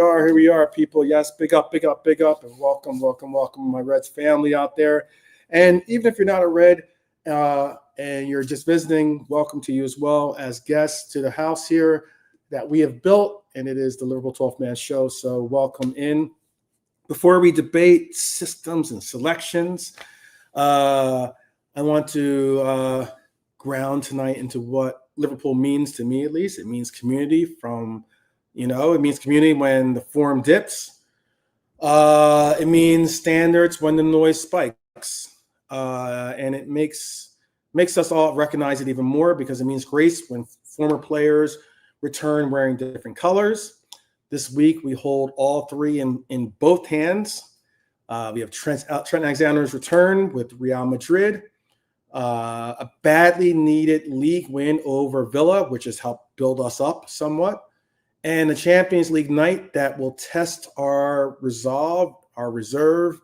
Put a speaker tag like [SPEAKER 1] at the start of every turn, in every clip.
[SPEAKER 1] Here we are, people. Yes, big up, big up, big up, and welcome, welcome, welcome, my Reds family out there. And even if you're not a Red and you're just visiting, welcome to you as well as guests to the house here that we have built, and it is the Liverpool 12th Man Show. So welcome in. Before we debate systems and selections, I want to ground tonight into what Liverpool means to me, at least. It means community it means community when the form dips. It means standards when the noise spikes. And it makes us all recognize it even more because it means grace when former players return wearing different colors. This week, we hold all three in both hands. We have Trent Alexander's return with Real Madrid, a badly needed league win over Villa, which has helped build us up somewhat, and a Champions League night that will test our resolve, our reserve,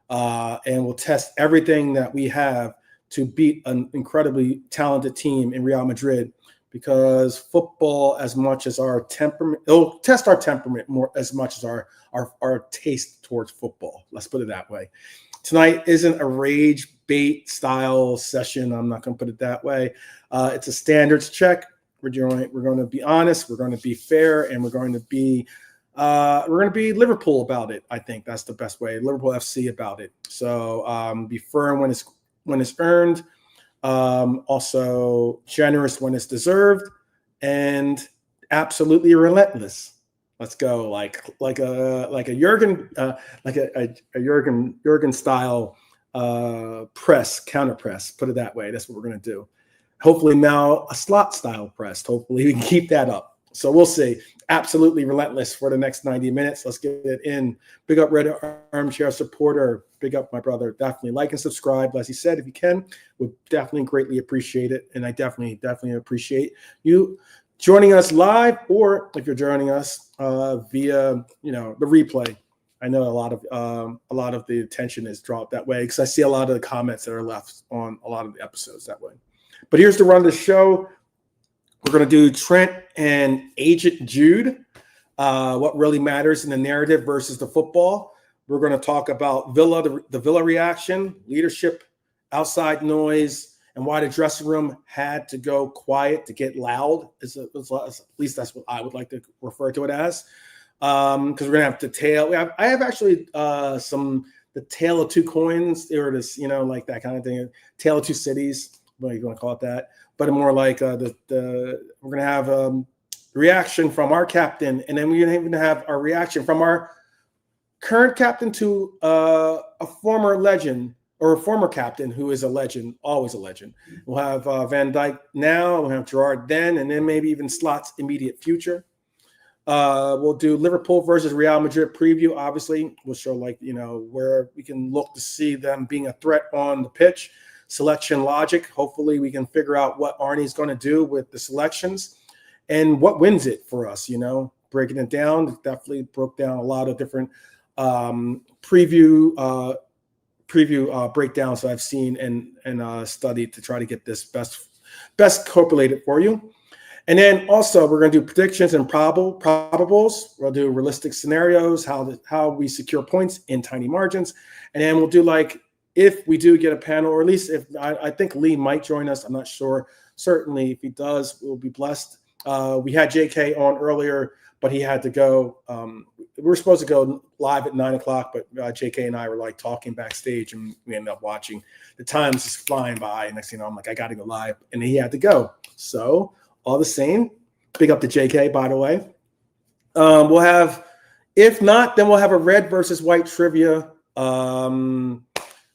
[SPEAKER 1] and will test everything that we have to beat an incredibly talented team in Real Madrid. Because football, as much as our temperament, it'll test our temperament more as much as our taste towards football. Let's put it that way. Tonight isn't a rage bait style session. I'm not going to put it that way. It's a standards check. We're going to be honest. We're going to be fair, and we're going to be Liverpool about it. I think that's the best way. Liverpool FC about it. So be firm when it's earned. Also generous when it's deserved, and absolutely relentless. Let's go like a Jurgen Jurgen style counter press. Put it that way. That's what we're gonna do. Hopefully now a slot style press. Hopefully we can keep that up. So we'll see. Absolutely relentless for the next 90 minutes. Let's get it in. Big up Red Armchair Supporter. Big up my brother. Definitely like and subscribe. As he said, if you can, would definitely greatly appreciate it. And I definitely appreciate you joining us live, or if you're joining us via the replay. I know a lot of the attention is dropped that way because I see a lot of the comments that are left on a lot of the episodes that way. But here's the run of the show. We're going to do Trent and Agent Jude, what really matters in the narrative versus the football. We're going to talk about Villa, the Villa reaction, leadership, outside noise, and why the dressing room had to go quiet to get loud. At least that's what I would like to refer to it as. Because we're going to have I have actually the tale of two coins, or this, like that kind of thing. Tale of two cities, what you want to call it that. But more like we're going to have reaction from our captain, and then we're going to have our reaction from our current captain to a former legend, or a former captain who is a legend, always a legend. We'll have Van Dijk now, we'll have Gerrard then, and then maybe even Slot's immediate future. We'll do Liverpool versus Real Madrid preview. Obviously, we'll show where we can look to see them being a threat on the pitch. Selection logic. Hopefully we can figure out what Arnie's going to do with the selections and what wins it for us, breaking it down. Definitely broke down a lot of different preview breakdowns that I've seen and studied to try to get this best collated for you. And then also we're going to do predictions and probables. We'll do realistic scenarios, how we secure points in tiny margins. And then we'll do if we do get a panel, or at least if I think Lee might join us. I'm not sure. Certainly, if he does, we'll be blessed. We had JK on earlier, but he had to go. We were supposed to go live at 9:00, but JK and I were talking backstage, and we ended up watching. The time's just flying by. Next thing you know, I'm like, I got to go live, and he had to go. So all the same, big up to JK, by the way. We'll have, if not, then we'll have a red versus white trivia.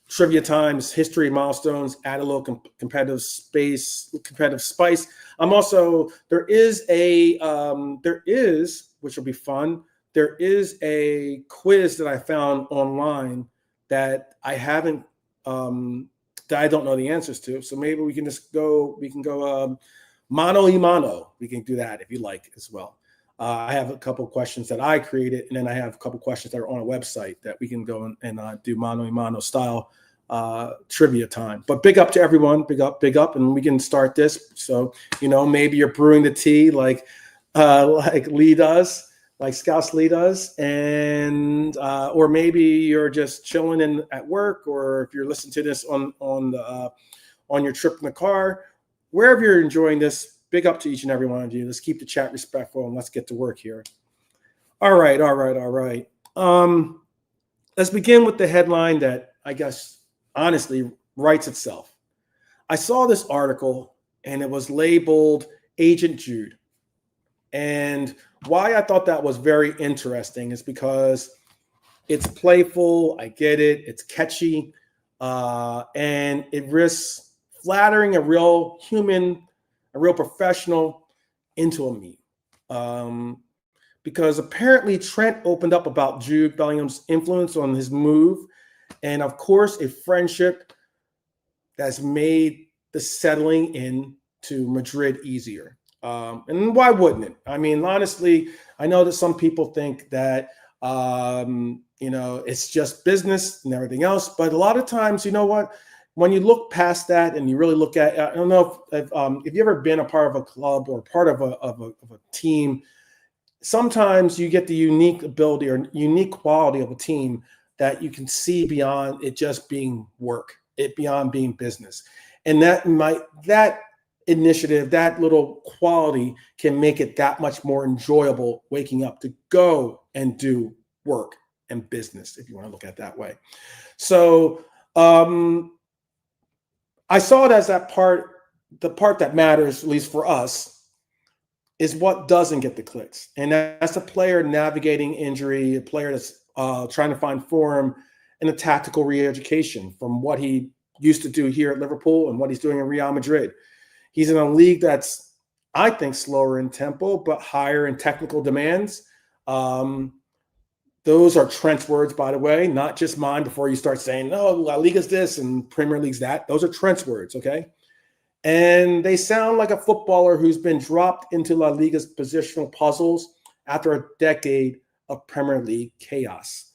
[SPEAKER 1] Trivia times, history, milestones, add a little competitive spice. There is, which will be fun. There is a quiz that I found online that I haven't, that I don't know the answers to. So maybe we can go mano y mano. We can do that if you like as well. I have a couple of questions that I created, and then I have a couple of questions that are on a website that we can go and do mano y mano style trivia time. But big up to everyone, big up, and we can start this. So maybe you're brewing the tea like Lee does, like Scouse Lee does, and or maybe you're just chilling at work, or if you're listening to this on your trip in the car, wherever you're enjoying this. Big up to each and every one of you. Let's keep the chat respectful and let's get to work here. All right. Let's begin with the headline that I guess honestly writes itself. I saw this article and it was labeled Agent Jude. And why I thought that was very interesting is because it's playful. I get it. It's catchy. And it risks flattering a real human, a real professional into a meme. Because apparently Trent opened up about Jude Bellingham's influence on his move. And of course, a friendship that's made the settling into Madrid easier. And why wouldn't it? I mean, honestly, I know that some people think that, it's just business and everything else. But a lot of times, you know what? When you look past that and you really look at, I don't know if you've ever been a part of a club or part of a team, sometimes you get the unique ability or unique quality of a team that you can see beyond it just being work, it beyond being business. And that initiative, that little quality can make it that much more enjoyable waking up to go and do work and business, if you want to look at it that way. So I saw it as the part that matters, at least for us, is what doesn't get the clicks. And that's a player navigating injury, a player that's trying to find form in a tactical re-education from what he used to do here at Liverpool and what he's doing in Real Madrid. He's in a league that's, I think, slower in tempo, but higher in technical demands. Those are Trent's words, by the way, not just mine before you start saying, no, La Liga's this and Premier League's that. Those are Trent's words, okay? And they sound like a footballer who's been dropped into La Liga's positional puzzles after a decade of Premier League chaos.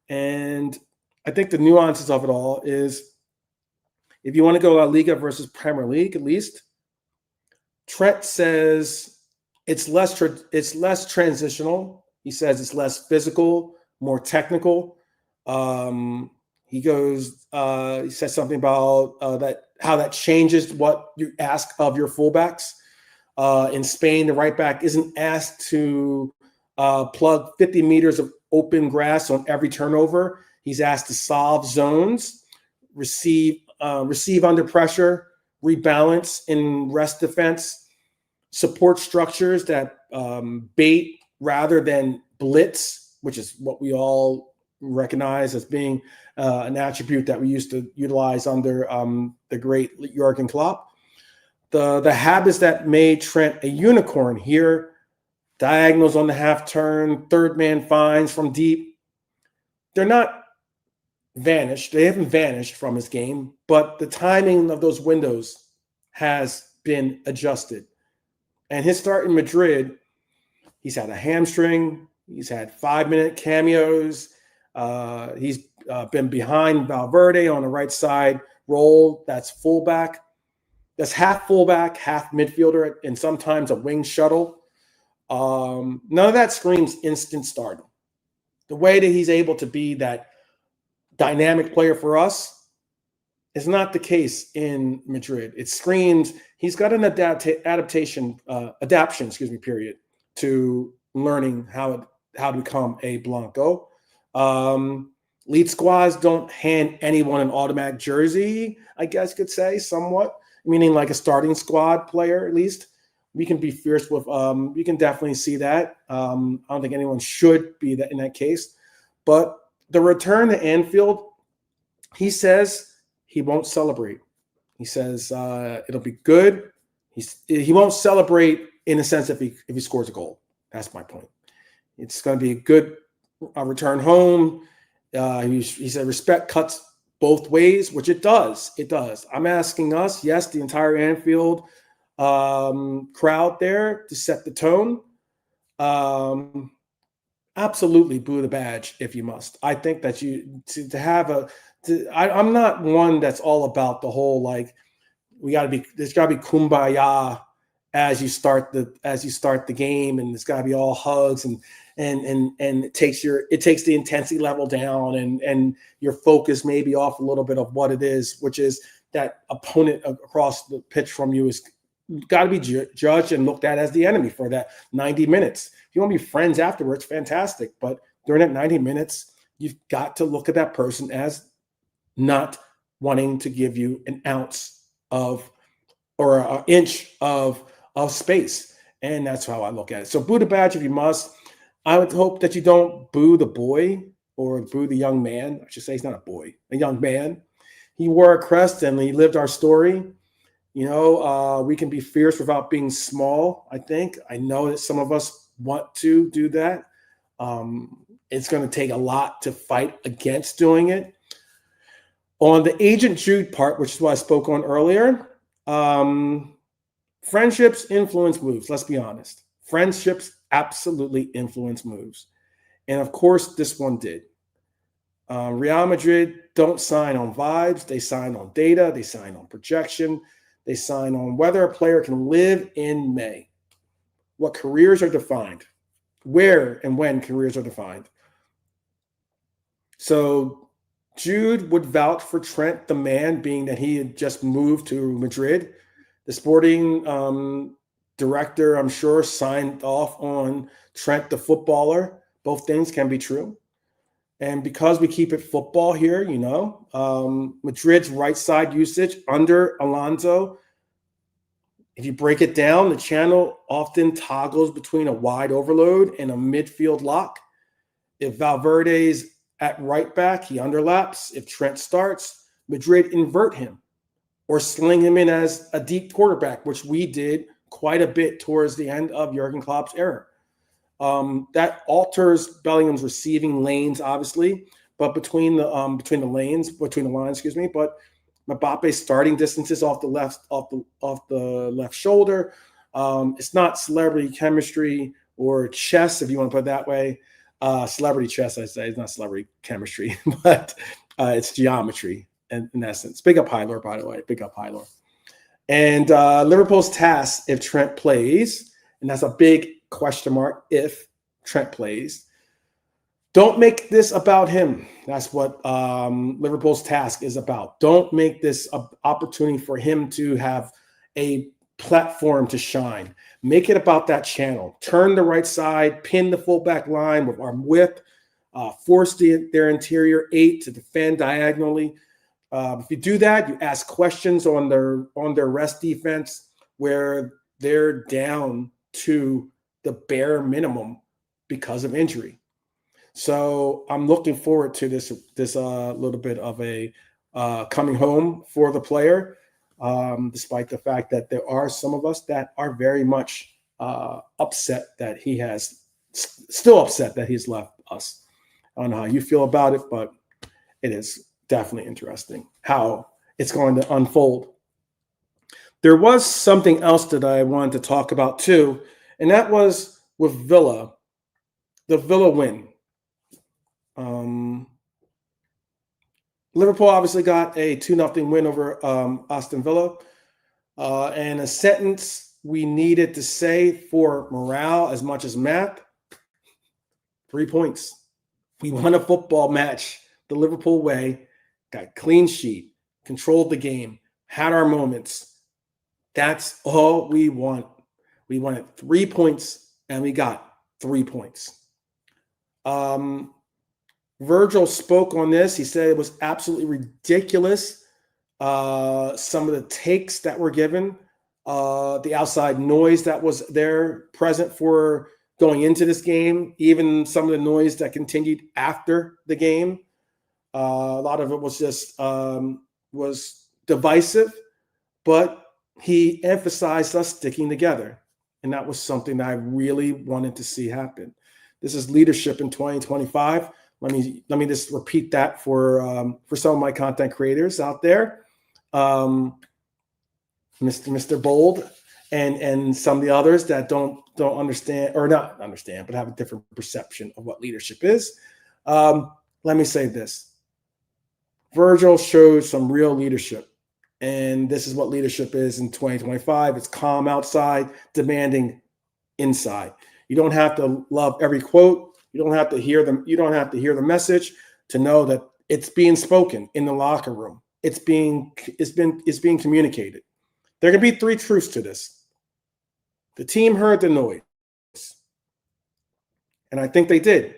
[SPEAKER 1] And I think the nuances of it all is, if you want to go La Liga versus Premier League, at least, Trent says it's less transitional. He says it's less physical, more technical. He says something about how that changes what you ask of your fullbacks. In Spain, the right back isn't asked to plug 50 meters of open grass on every turnover. He's asked to solve zones, receive under pressure, rebalance in rest defense, support structures that bait rather than blitz, which is what we all recognize as being an attribute that we used to utilize under the great Jurgen Klopp. The habits that made Trent a unicorn here, diagonals on the half turn, third man finds from deep, they're not vanished. They haven't vanished from his game, but the timing of those windows has been adjusted. And his start in Madrid, he's had a hamstring. He's had 5-minute cameos. He's been behind Valverde on the right side role. That's fullback. That's half fullback, half midfielder, and sometimes a wing shuttle. None of that screams instant stardom. The way that he's able to be that dynamic player for us is not the case in Madrid. It screams he's got an adaptation period to learning how to become a Blanco. Lead squads don't hand anyone an automatic jersey, I guess you could say, somewhat, meaning like a starting squad player, at least. We can be fierce with, you can definitely see that. I don't think anyone should be that in that case. But the return to Anfield, he says he won't celebrate. He says it'll be good. He won't celebrate in a sense if he scores a goal. That's my point. It's going to be a good return home. He said respect cuts both ways, which it does. It does. I'm asking us, yes, the entire Anfield crowd there to set the tone. Absolutely boo the badge if you must. I think that I'm not one that's all about the whole like there's got to be kumbaya as you start the game, and it's got to be all hugs and it takes the intensity level down, and your focus may be off a little bit of what it is, which is that opponent across the pitch from you is got to be judged and looked at as the enemy for that 90 minutes. If you want to be friends afterwards, fantastic. But during that 90 minutes, you've got to look at that person as not wanting to give you an ounce of or an inch of space. And that's how I look at it. So boo the badge if you must. I would hope that you don't boo the boy or boo the young man. I should say he's not a boy, a young man. He wore a crest and he lived our story. You know, we can be fierce without being small, I think. I know that some of us want to do that. It's going to take a lot to fight against doing it. On the Agent Jude part, which is what I spoke on earlier, friendships influence moves. Let's be honest. Friendships absolutely influence moves. And of course, this one did. Real Madrid don't sign on vibes. They sign on data. They sign on projection. They sign on whether a player can live in May. What careers are defined. Where and when careers are defined. So Jude would vouch for Trent, the man, being that he had just moved to Madrid. The sporting director, I'm sure, signed off on Trent, the footballer. Both things can be true. And because we keep it football here, you know, Madrid's right side usage under Alonso, if you break it down, the channel often toggles between a wide overload and a midfield lock. If Valverde's at right back, he underlaps. If Trent starts, Madrid invert him or sling him in as a deep quarterback, which we did quite a bit towards the end of Jurgen Klopp's era. That alters Bellingham's receiving lanes, obviously, but between the lines, but Mbappe's starting distances off the left shoulder. It's not celebrity chemistry or chess, if you want to put it that way. Celebrity chess, I say, it's not celebrity chemistry, but it's geometry in essence. Big up Hylor, by the way. Big up Hylor. And Liverpool's task if Trent plays, and that's a big question mark if Trent plays. Don't make this about him. That's what Liverpool's task is about. Don't make this an opportunity for him to have a platform to shine. Make it about that channel. Turn the right side, pin the fullback line with arm width, force their interior 8 to defend diagonally. If you do that, you ask questions on their rest defense where they're down to the bare minimum because of injury. So I'm looking forward to this little bit of a coming home for the player, despite the fact that there are some of us that are very much upset that still upset that he's left us. I don't know how you feel about it, but it is definitely interesting how it's going to unfold. There was something else that I wanted to talk about too, and that was with Villa, the Villa win. Liverpool obviously got a 2-0 win over Aston Villa. And a sentence we needed to say for morale as much as math, 3 points. We won a football match the Liverpool way, got a clean sheet, controlled the game, had our moments. That's all we want. We wanted 3 points, and we got 3 points. Virgil spoke on this. He said it was absolutely ridiculous. Some of the takes that were given, the outside noise that was there present for going into this game, even some of the noise that continued after the game. A lot of it was just was divisive, but he emphasized us sticking together. And that was something that I really wanted to see happen. This is leadership in 2025. Let me just repeat that for some of my content creators out there, Mr. Bold, and some of the others that don't understand or not understand, but have a different perception of what leadership is. Let me say this: Virgil showed some real leadership, And this is what leadership is in 2025. It's calm outside, demanding inside. You don't have to love every quote. You don't have to hear them. You don't have to hear the message to know that it's being spoken in the locker room. It's being communicated. There can be three truths to this. The team heard the noise, and I think they did.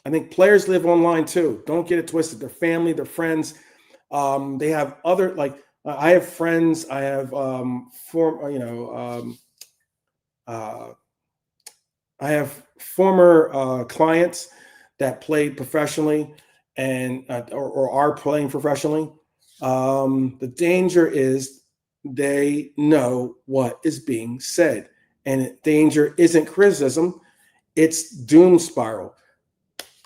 [SPEAKER 1] I think players live online too. Don't get it twisted. Their family, their friends, they have other, like, I have friends. I have I have former clients that played professionally and or are playing professionally. The danger is they know what is being said, and danger isn't criticism; it's doom spiral.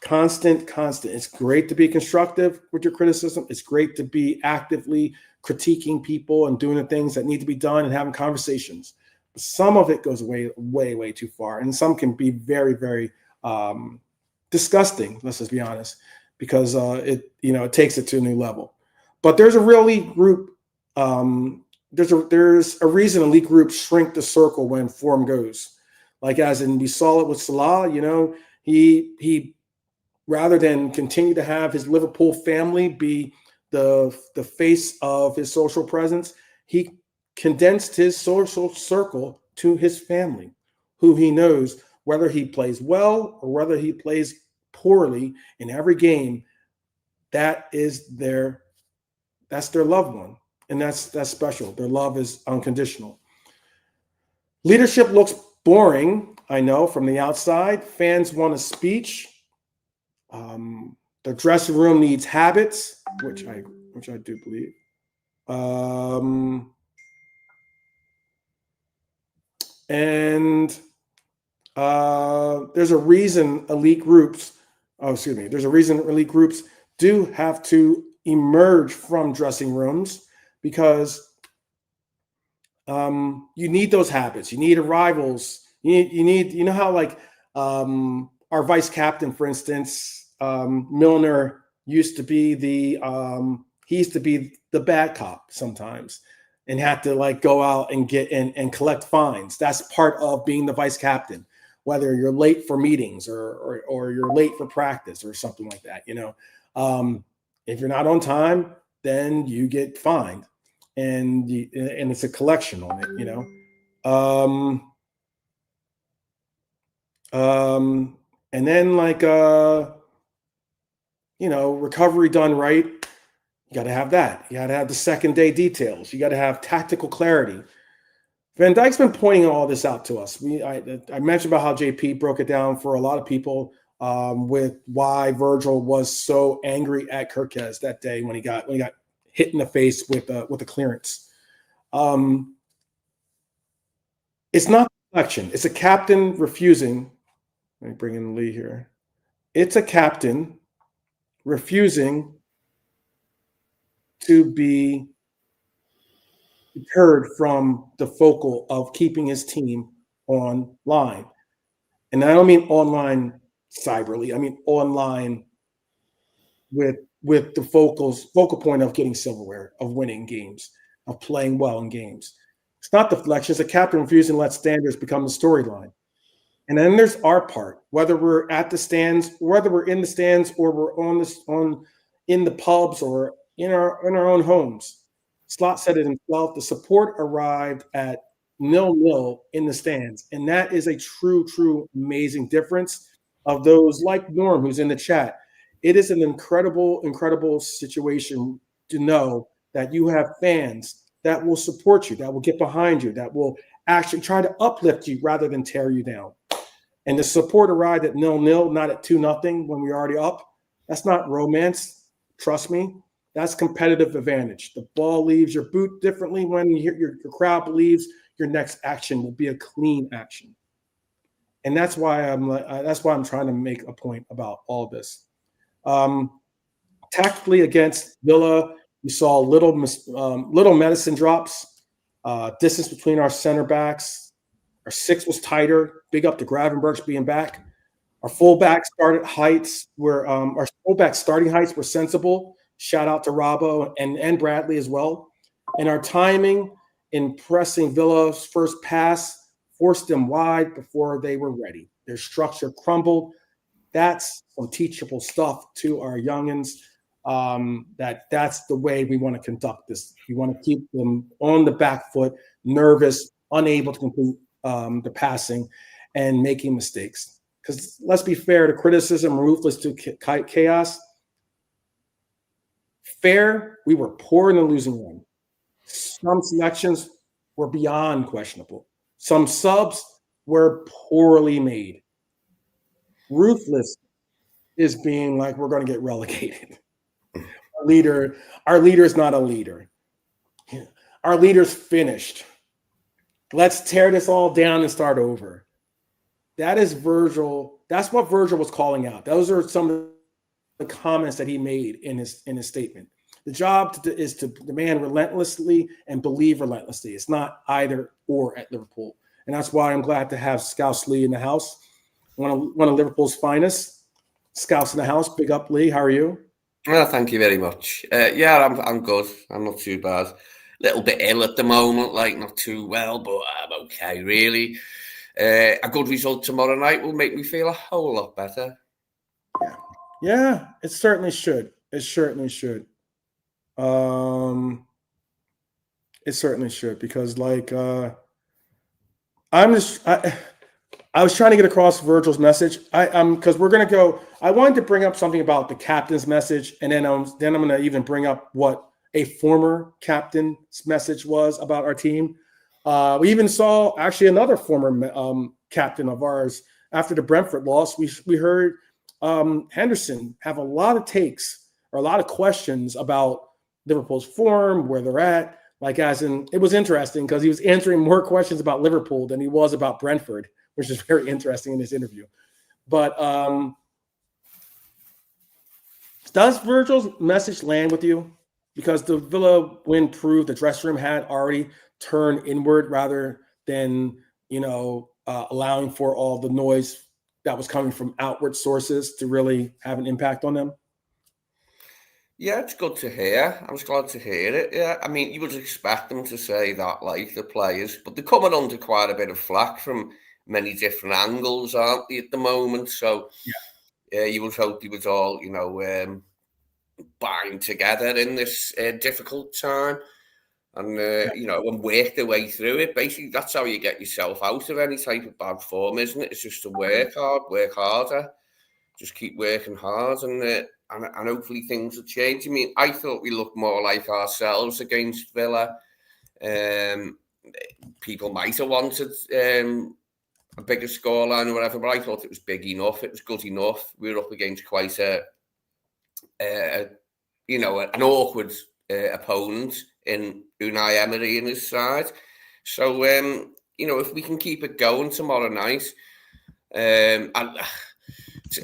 [SPEAKER 1] Constant. It's great to be constructive with your criticism. It's great to be actively critiquing people and doing the things that need to be done and having conversations. But some of it goes way too far, and some can be very disgusting. Let's just be honest, because it takes it to a new level. But there's a real elite group. There's a reason elite groups shrink the circle when form goes. Like, as in, we saw it with Salah. He rather than continue to have his Liverpool family be the face of his social presence, he condensed his social circle to his family, who he knows, whether he plays well or whether he plays poorly in every game, that's their loved one. And that's special. Their love is unconditional. Leadership looks boring, I know, from the outside. Fans want a speech. The dressing room needs habits, which I do believe. And there's a reason elite groups. There's a reason elite groups do have to emerge from dressing rooms, because you need those habits. You need arrivals. You need how, like, our vice captain, for instance, Milner used to be the bad cop sometimes, and had to, like, go out and get and collect fines. That's part of being the vice captain, whether you're late for meetings or you're late for practice or something like that. If you're not on time, then you get fined, and it's a collection on it. And then, like, recovery done right. You got to have that. You got to have the second day details. You got to have tactical clarity. Van Dijk's been pointing all this out to us. I mentioned about how JP broke it down for a lot of people, with why Virgil was so angry at Kirkez that day when he got hit in the face with a clearance. It's not deflection. It's a captain refusing. Let me bring in Lee here. It's a captain refusing to be deterred from the focal of keeping his team online. And I don't mean online cyberly. I mean online with the focal point of getting silverware, of winning games, of playing well in games. It's not deflection. It's a captain refusing to let standards become the storyline. And then there's our part, whether we're at the stands, whether we're in the stands, or we're in the pubs, or in our own homes. Slot said it himself. The support arrived at 0-0 in the stands, and that is a true amazing difference of those, like Norm, who's in the chat. It is an incredible situation to know that you have fans that will support you, that will get behind you, that will actually try to uplift you rather than tear you down. And the support arrived at 0-0, not at 2-0 when we're already up. That's not romance. Trust me. That's competitive advantage. The ball leaves your boot differently when your crowd believes your next action will be a clean action. And that's why I'm trying to make a point about all this. Tactically against Villa, we saw little medicine drops, distance between our center backs. Our six was tighter. Big up to Gravenberch being back. Our fullback starting heights were sensible. Shout out to Robbo and Bradley as well. And our timing in pressing Villa's first pass forced them wide before they were ready. Their structure crumbled. That's some teachable stuff to our youngins. That's the way we want to conduct this. We want to keep them on the back foot, nervous, unable to complete the passing, and making mistakes. Because let's be fair to criticism, ruthless to chaos. Fair, we were poor in the losing run. Some selections were beyond questionable. Some subs were poorly made. Ruthless is being like, we're going to get relegated. Our leader is not a leader. Our leader's finished. Let's tear this all down and start over. That is Virgil. That's what Virgil was calling out. Those are some of the comments that he made in his statement. The job is to demand relentlessly and believe relentlessly. It's not either or at Liverpool. And that's why I'm glad to have Scouse Lee in the house. One of Liverpool's finest. Scouse in the house. Big up, Lee. How are you?
[SPEAKER 2] Well, thank you very much. Yeah, I'm good. I'm not too bad. Little bit ill at the moment, like not too well, but I'm okay, really. A good result tomorrow night will make me feel a whole lot better.
[SPEAKER 1] Yeah, it certainly should. It certainly should. It certainly should, because like I was trying to get across Virgil's message. Because we're gonna go. I wanted to bring up something about the captain's message, and then I'm gonna even bring up what a former captain's message was about our team. We even saw actually another former captain of ours after the Brentford loss. We heard Henderson have a lot of takes or a lot of questions about Liverpool's form, where they're at. Like, as in, it was interesting because he was answering more questions about Liverpool than he was about Brentford, which is very interesting in this interview. But does Virgil's message land with you? Because the Villa win proved the dressing room had already turned inward rather than, allowing for all the noise that was coming from outward sources to really have an impact on them.
[SPEAKER 2] Yeah, it's good to hear. I was glad to hear it. Yeah, I mean, you would expect them to say that, like the players, but they're coming under quite a bit of flack from many different angles, aren't they, at the moment? So, yeah, you would hope they would all, bind together in this difficult time and, and work their way through it. Basically, that's how you get yourself out of any type of bad form, isn't it? It's just to work hard, work harder, just keep working hard, and hopefully things will change. I mean, I thought we looked more like ourselves against Villa. People might have wanted a bigger scoreline or whatever, but I thought it was big enough. It was good enough. We were up against quite an awkward opponent in Unai Emery and his side. So, if we can keep it going tomorrow night, I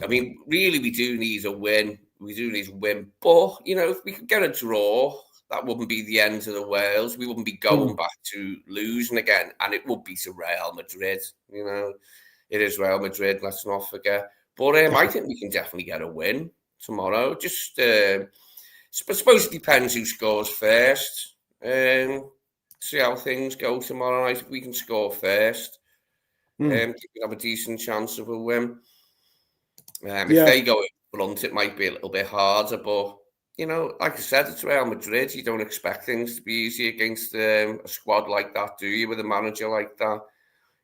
[SPEAKER 2] mean, really, we do need a win. We do need a win. But, if we could get a draw, that wouldn't be the end of the world. We wouldn't be going back to losing again. And it would be to Real Madrid. It is Real Madrid, let's not forget. But I think we can definitely get a win tomorrow. Just, I suppose it depends who scores first. See how things go tomorrow night. If we can score first, we can have a decent chance of a win. If they go blunt, it might be a little bit harder. But, like I said, it's Real Madrid. You don't expect things to be easy against a squad like that, do you? With a manager like that,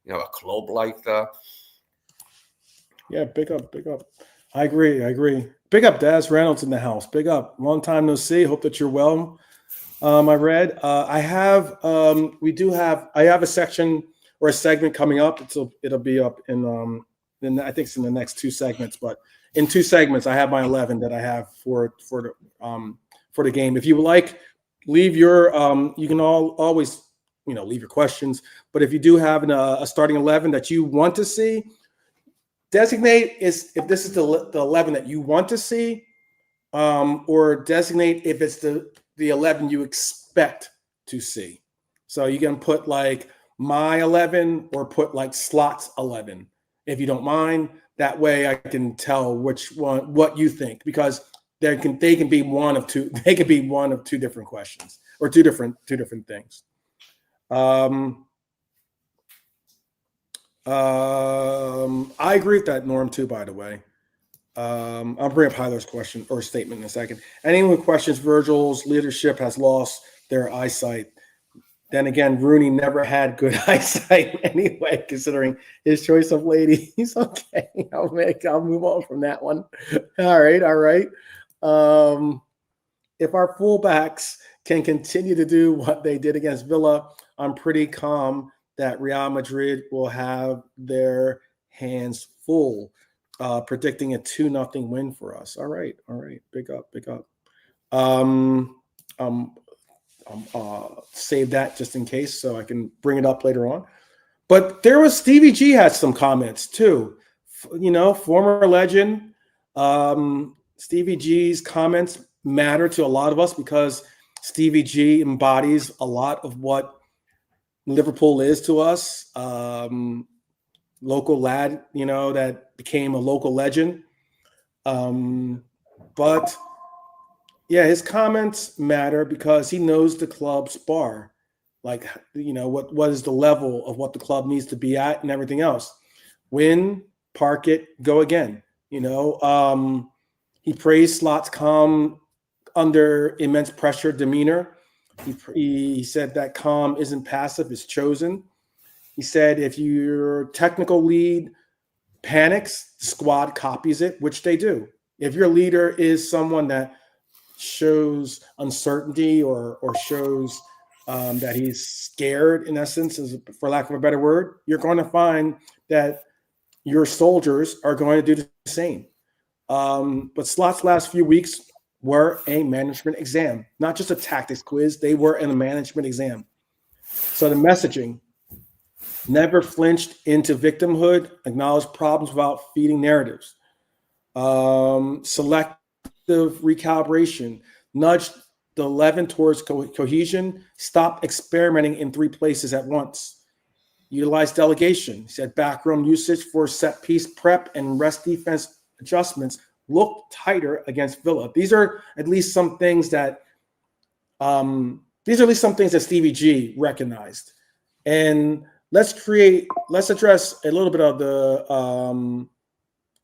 [SPEAKER 2] a club like that.
[SPEAKER 1] Yeah, big up. I agree. Big up, Daz Reynolds in the house. Big up. Long time no see. Hope that you're well. I read. I have a section or a segment coming up. It'll be up in I think it's in the next two segments. But in two segments, I have my 11 that I have for the game. If you would like, leave your you can always leave your questions. But if you do have a starting 11 that you want to see, designate if this is the 11 that you want to see, or designate if it's the 11 you expect to see. So you can put like my 11 or put like slots 11, if you don't mind. That way I can tell which one, what you think, because they can be one of two. They could be one of two different questions or two different things. I agree with that, Norm, too, by the way. I'll bring up Hyler's question or statement in a second. Anyone who questions Virgil's leadership has lost their eyesight. Then again, Rooney never had good eyesight anyway, considering his choice of ladies. Okay, I'll move on from that one. All right. If our fullbacks can continue to do what they did against Villa, I'm pretty calm that Real Madrid will have their hands full, predicting a 2-0 win for us. All right. Big up. Save that just in case so I can bring it up later on. But there was Stevie G had some comments too. Former legend. Stevie G's comments matter to a lot of us because Stevie G embodies a lot of what Liverpool is to us. Local lad, that became a local legend. But yeah, his comments matter because he knows the club's bar. Like, what is the level of what the club needs to be at and everything else. Win, park it, go again. He praised Slot's calm under immense pressure demeanor. He said that calm isn't passive, it's chosen. He said if your technical lead panics, the squad copies it, which they do. If your leader is someone that shows uncertainty or shows that he's scared, in essence, for lack of a better word, you're going to find that your soldiers are going to do the same. But Slot's last few weeks were a management exam, not just a tactics quiz. They were in a management exam. So the messaging: never flinched into victimhood, acknowledged problems without feeding narratives. Selective recalibration, nudged the 11 towards cohesion, stop experimenting in 3 places at once. Utilize delegation. He said backroom usage for set piece prep and rest defense adjustments. Look tighter against Villa. These are at least some things that Stevie G recognized. And let's address a little bit of the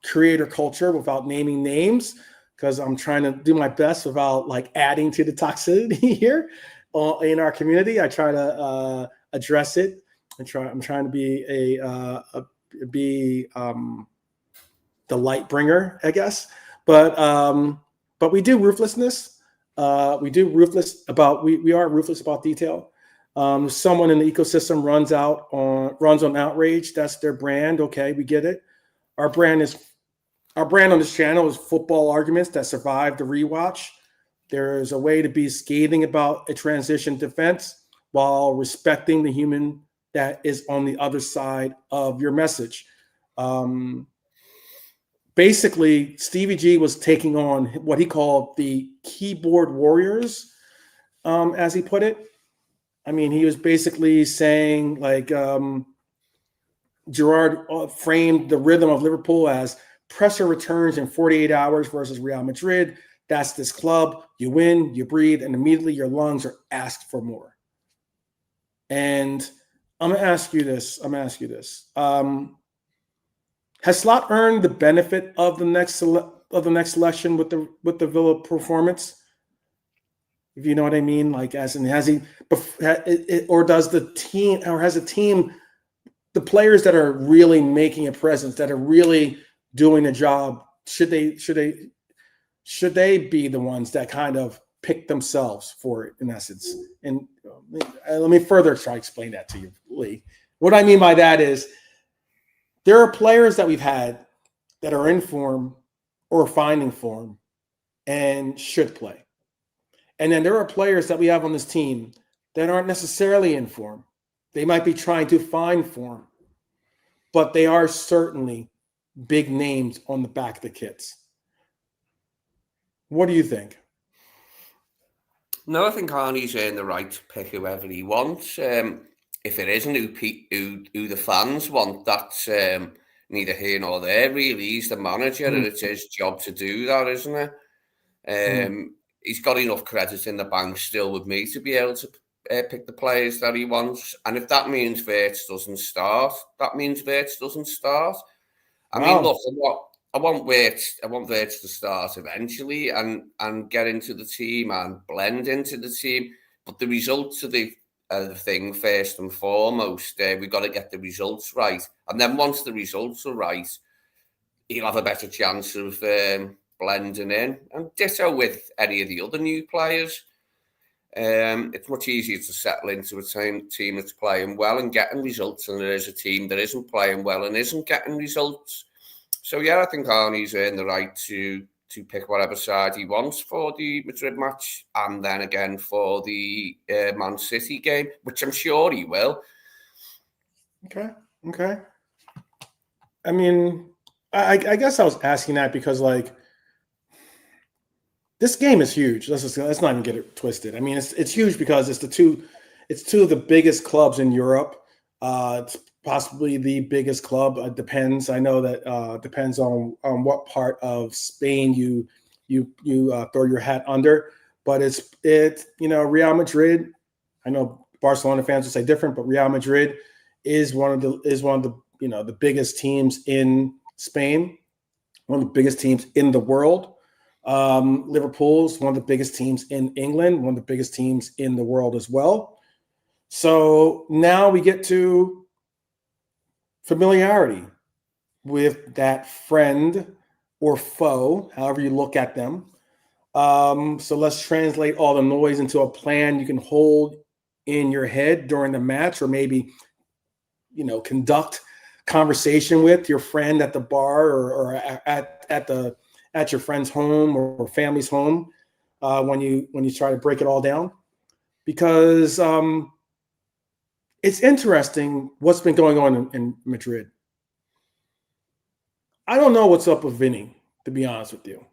[SPEAKER 1] creator culture without naming names, because I'm trying to do my best without adding to the toxicity here in our community. I try to address it. I'm trying to be the light bringer, I guess. But we do ruthlessness. We are ruthless about detail. Someone in the ecosystem runs on outrage. That's their brand. Okay, we get it. Our brand on this channel is football arguments that survive the rewatch. There's a way to be scathing about a transition defense while respecting the human that is on the other side of your message. Basically, Stevie G was taking on what he called the keyboard warriors, as he put it. I mean, he was basically saying Gerrard framed the rhythm of Liverpool as pressure returns in 48 hours versus Real Madrid. That's this club. You win, you breathe, and immediately your lungs are asked for more. And I'm going to ask you this. Has Slot earned the benefit of the next selection with the Villa performance? If you know what I mean, has he, or does the team, or has a team, the players that are really making a presence, that are really doing the job, should they be the ones that kind of pick themselves for it, in essence? And let me further try to explain that to you, Lee. What I mean by that is, there are players that we've had that are in form or finding form and should play. And then there are players that we have on this team that aren't necessarily in form. They might be trying to find form, but they are certainly big names on the back of the kits. What do you think?
[SPEAKER 2] No, I think Arnie's earned the right to pick whoever he wants. If it isn't who the fans want, that's neither here nor there, really. He's the manager, and it's his job to do that, isn't it? He's got enough credit in the bank still with me to be able to pick the players that he wants. And if that means Wirtz doesn't start, that means Wirtz doesn't start. I mean, look, I want Wirtz to start eventually and get into the team and blend into the team. But the results are the thing first and foremost. We've got to get the results right. And then once the results are right, he'll have a better chance of blending in. And ditto with any of the other new players. It's much easier to settle into a team that's playing well and getting results than there is a team that isn't playing well and isn't getting results. So yeah, I think Arnie's earned the right to pick whatever side he wants for the Madrid match, and then again for the Man City game, which I'm sure he will.
[SPEAKER 1] Okay. I mean, I guess I was asking that because, like, this game is huge. Let's not even get it twisted. I mean, it's huge because it's two of the biggest clubs in Europe. It's possibly the biggest club. It depends. I know that depends on what part of Spain you throw your hat under. But it's Real Madrid. I know Barcelona fans will say different, but Real Madrid is one of the the biggest teams in Spain, one of the biggest teams in the world. Liverpool's one of the biggest teams in England, one of the biggest teams in the world as well. So now we get to familiarity with that friend or foe, however you look at them. So let's translate all the noise into a plan you can hold in your head during the match, or maybe, conduct conversation with your friend at the bar or at your friend's home or family's home when you try to break it all down, because it's interesting what's been going on in Madrid. I don't know what's up with Vinny, to be honest with you.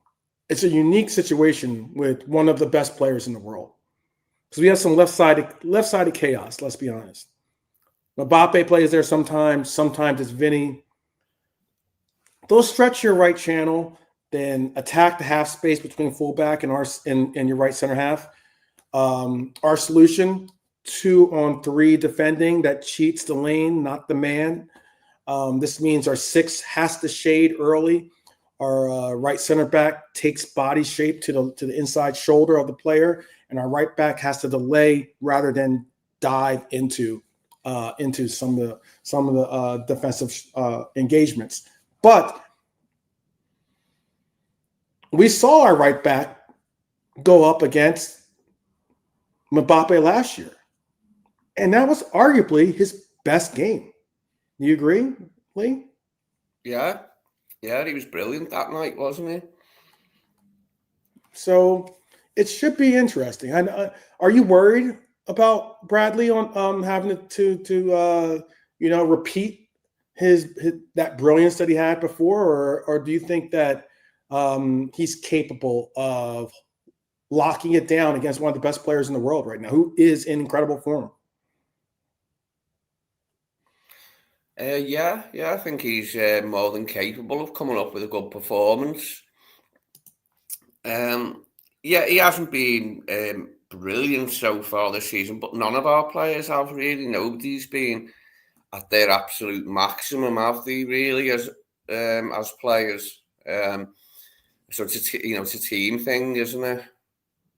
[SPEAKER 1] It's a unique situation with one of the best players in the world, because we have some left-sided chaos. Let's be honest. Mbappe plays there sometimes. Sometimes it's Vinny. They'll stretch your right channel, then attack the half space between fullback and your right center half. Our solution: 2-on-3 defending that cheats the lane, not the man. This means our 6 has to shade early. Our right center back takes body shape to the inside shoulder of the player, and our right back has to delay rather than dive into some of the defensive engagements. But we saw our right back go up against Mbappe last year, and that was arguably his best game. Do you agree, Lee?
[SPEAKER 2] Yeah, he was brilliant that night, wasn't he?
[SPEAKER 1] So it should be interesting. Are you worried about Bradley on having to repeat his that brilliance that he had before, or do you think that he's capable of locking it down against one of the best players in the world right now, who is in incredible form?
[SPEAKER 2] Yeah, I think he's more than capable of coming up with a good performance. He hasn't been brilliant so far this season, but none of our players have really. Nobody's been at their absolute maximum, have they? Really, as players. So it's a team thing, isn't it?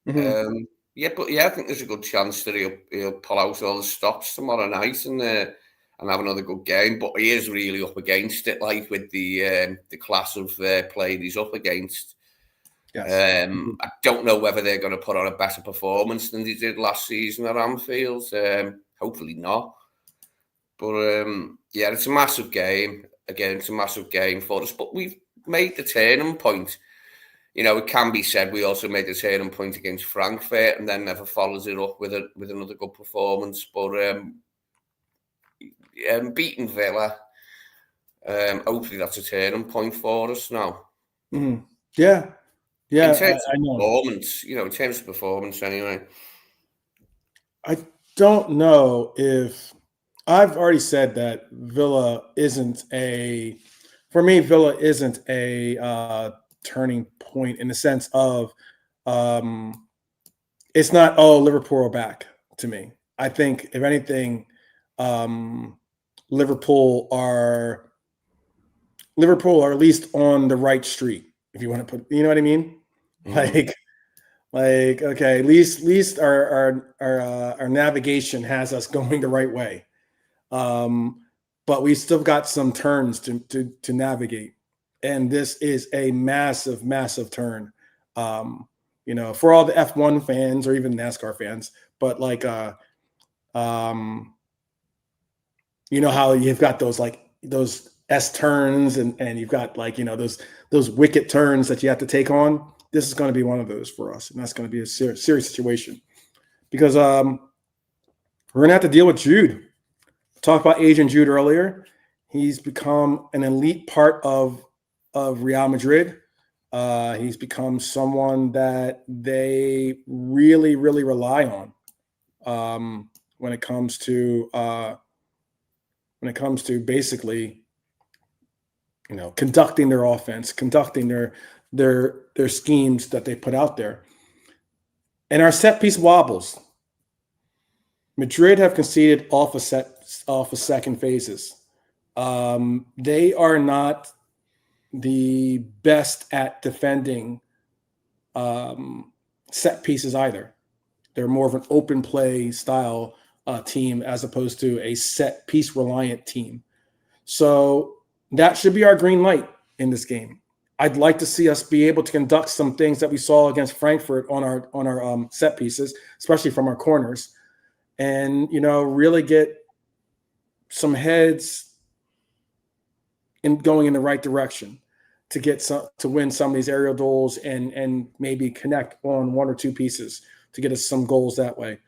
[SPEAKER 2] Mm-hmm. I think there's a good chance that he'll pull out all the stops tomorrow night and have another good game. But he is really up against it, like with the class of player he's up against. Yes. I don't know whether they're going to put on a better performance than they did last season at Anfield. Hopefully not. But it's a massive game. Again, it's a massive game for us. But we've made the turning point. It can be said we also made the turning point against Frankfurt and then never follows it up with another good performance. But beating Villa, hopefully that's a turning point for us now.
[SPEAKER 1] Mm-hmm. Yeah. Yeah,
[SPEAKER 2] in terms of performance, in terms of performance, anyway.
[SPEAKER 1] I don't know if I've already said that Villa isn't a turning point in the sense of It's not, oh, Liverpool are back to me. I think, if anything, Liverpool are at least on the right street, if you want to put, you know what I mean?
[SPEAKER 2] Mm.
[SPEAKER 1] Like, okay, at least our navigation has us going the right way. But we still got some turns to navigate, and this is a massive, massive turn. For all the F1 fans or even NASCAR fans, but like, how you've got those S turns and you've got those wicked turns that you have to take on. This is going to be one of those for us, and that's going to be a serious situation because we're going to have to deal with Jude. Talked about Agent Jude earlier. He's become an elite part of Real Madrid. He's become someone that they really, really rely on when it comes to basically, conducting their offense, conducting their schemes that they put out there. And our set piece wobbles. Madrid have conceded off of second phases. They are not the best at defending set pieces either. They're more of an open play style team as opposed to a set piece reliant team. So that should be our green light in this game. I'd like to see us be able to conduct some things that we saw against Frankfurt on our set pieces, especially from our corners, and really get some heads going in the right direction to win some of these aerial duels and maybe connect on one or two pieces to get us some goals that way.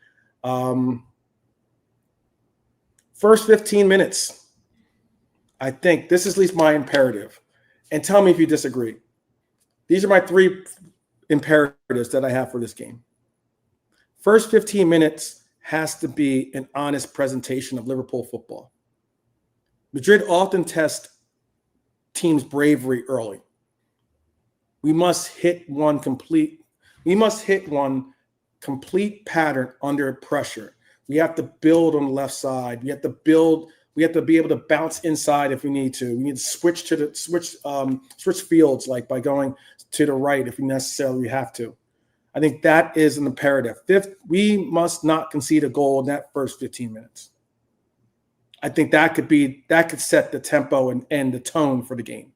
[SPEAKER 1] First 15 minutes, I think this is at least my imperative. And tell me if you disagree. These are my 3 imperatives that I have for this game. First 15 minutes has to be an honest presentation of Liverpool football. Madrid often test teams' bravery early. We must hit one complete pattern under pressure. We have to build on the left side. We have to be able to bounce inside if we need to. We need to switch fields, like by going to the right if we necessarily have to. I think that is an imperative. Fifth, we must not concede a goal in that first 15 minutes. I think that could set the tempo and the tone for the game.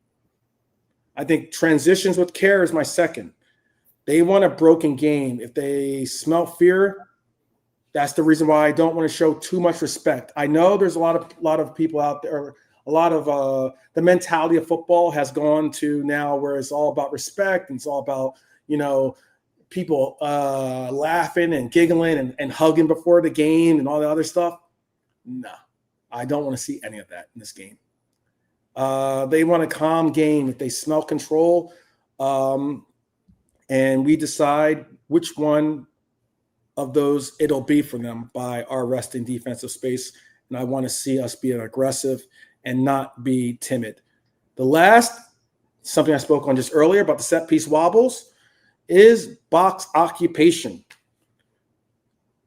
[SPEAKER 1] I think transitions with care is my second. They want a broken game. If they smell fear, that's the reason why I don't want to show too much respect. I know there's a lot of people out there. A lot of the mentality of football has gone to now where it's all about respect and it's all about people laughing and giggling and hugging before the game and all the other stuff. No, I don't want to see any of that in this game. They want a calm game. If they smell control, and we decide which one of those it'll be for them by our resting defensive space. And I want to see us be aggressive and not be timid. The last, something I spoke on just earlier about the set piece wobbles, is box occupation.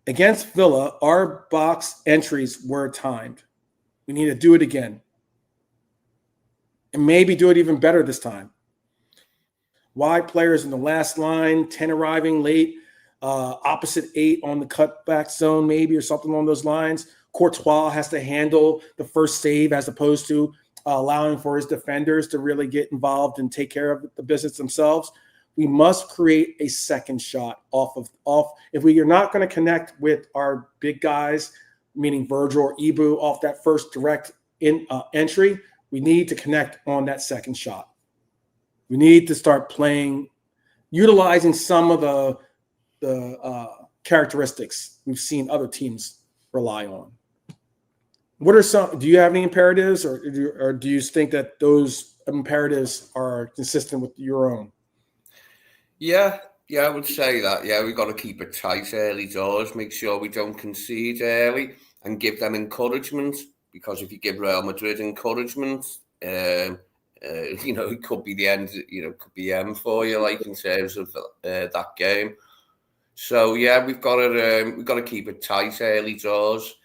[SPEAKER 1] Against Villa, our box entries were timed. We need to do it again. And maybe do it even better this time. Wide players in the last line, 10 arriving late, opposite 8 on the cutback zone maybe, or something along those lines. Courtois has to handle the first save as opposed to allowing for his defenders to really get involved and take care of the business themselves. We must create a second shot off. If we are not going to connect with our big guys, meaning Virgil or Ibu, off that first direct entry, we need to connect on that second shot. We need to start utilizing some of the characteristics we've seen other teams rely on. What are some? Do you have any imperatives, or do you think that those imperatives are consistent with your own?
[SPEAKER 2] Yeah, I would say that. Yeah, we've got to keep it tight early doors, make sure we don't concede early, and give them encouragement. Because if you give Real Madrid encouragement, It could be the end. Could be M for you, like in terms of that game. So yeah, we've got to keep it tight early doors,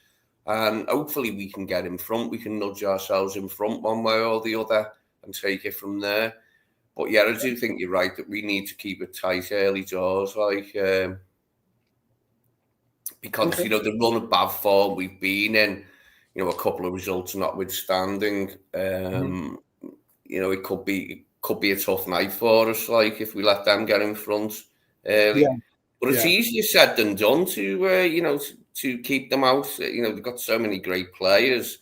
[SPEAKER 2] and hopefully we can get in front. We can nudge ourselves in front one way or the other and take it from there. But yeah, I do think you're right that we need to keep it tight early doors, because the run of bad form we've been in, a couple of results notwithstanding, it could be a tough night for us, if we let them get in front early.
[SPEAKER 1] Yeah.
[SPEAKER 2] But it's easier said than done to keep them out. They've got so many great players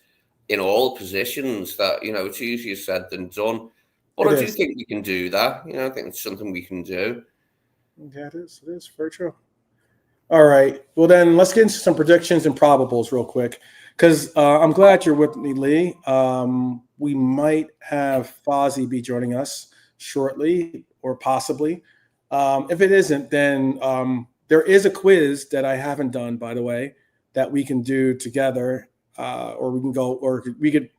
[SPEAKER 2] in all positions that it's easier said than done. But I do think we can do that. I think it's something we can do.
[SPEAKER 1] Yeah, it is. It is very true. All right. Well, then let's get into some predictions and probables real quick, because I'm glad you're with me, Lee. We might have Fozzie be joining us shortly, or possibly. If it isn't, then there is a quiz that I haven't done, by the way, that we can do together, or we can go, or we could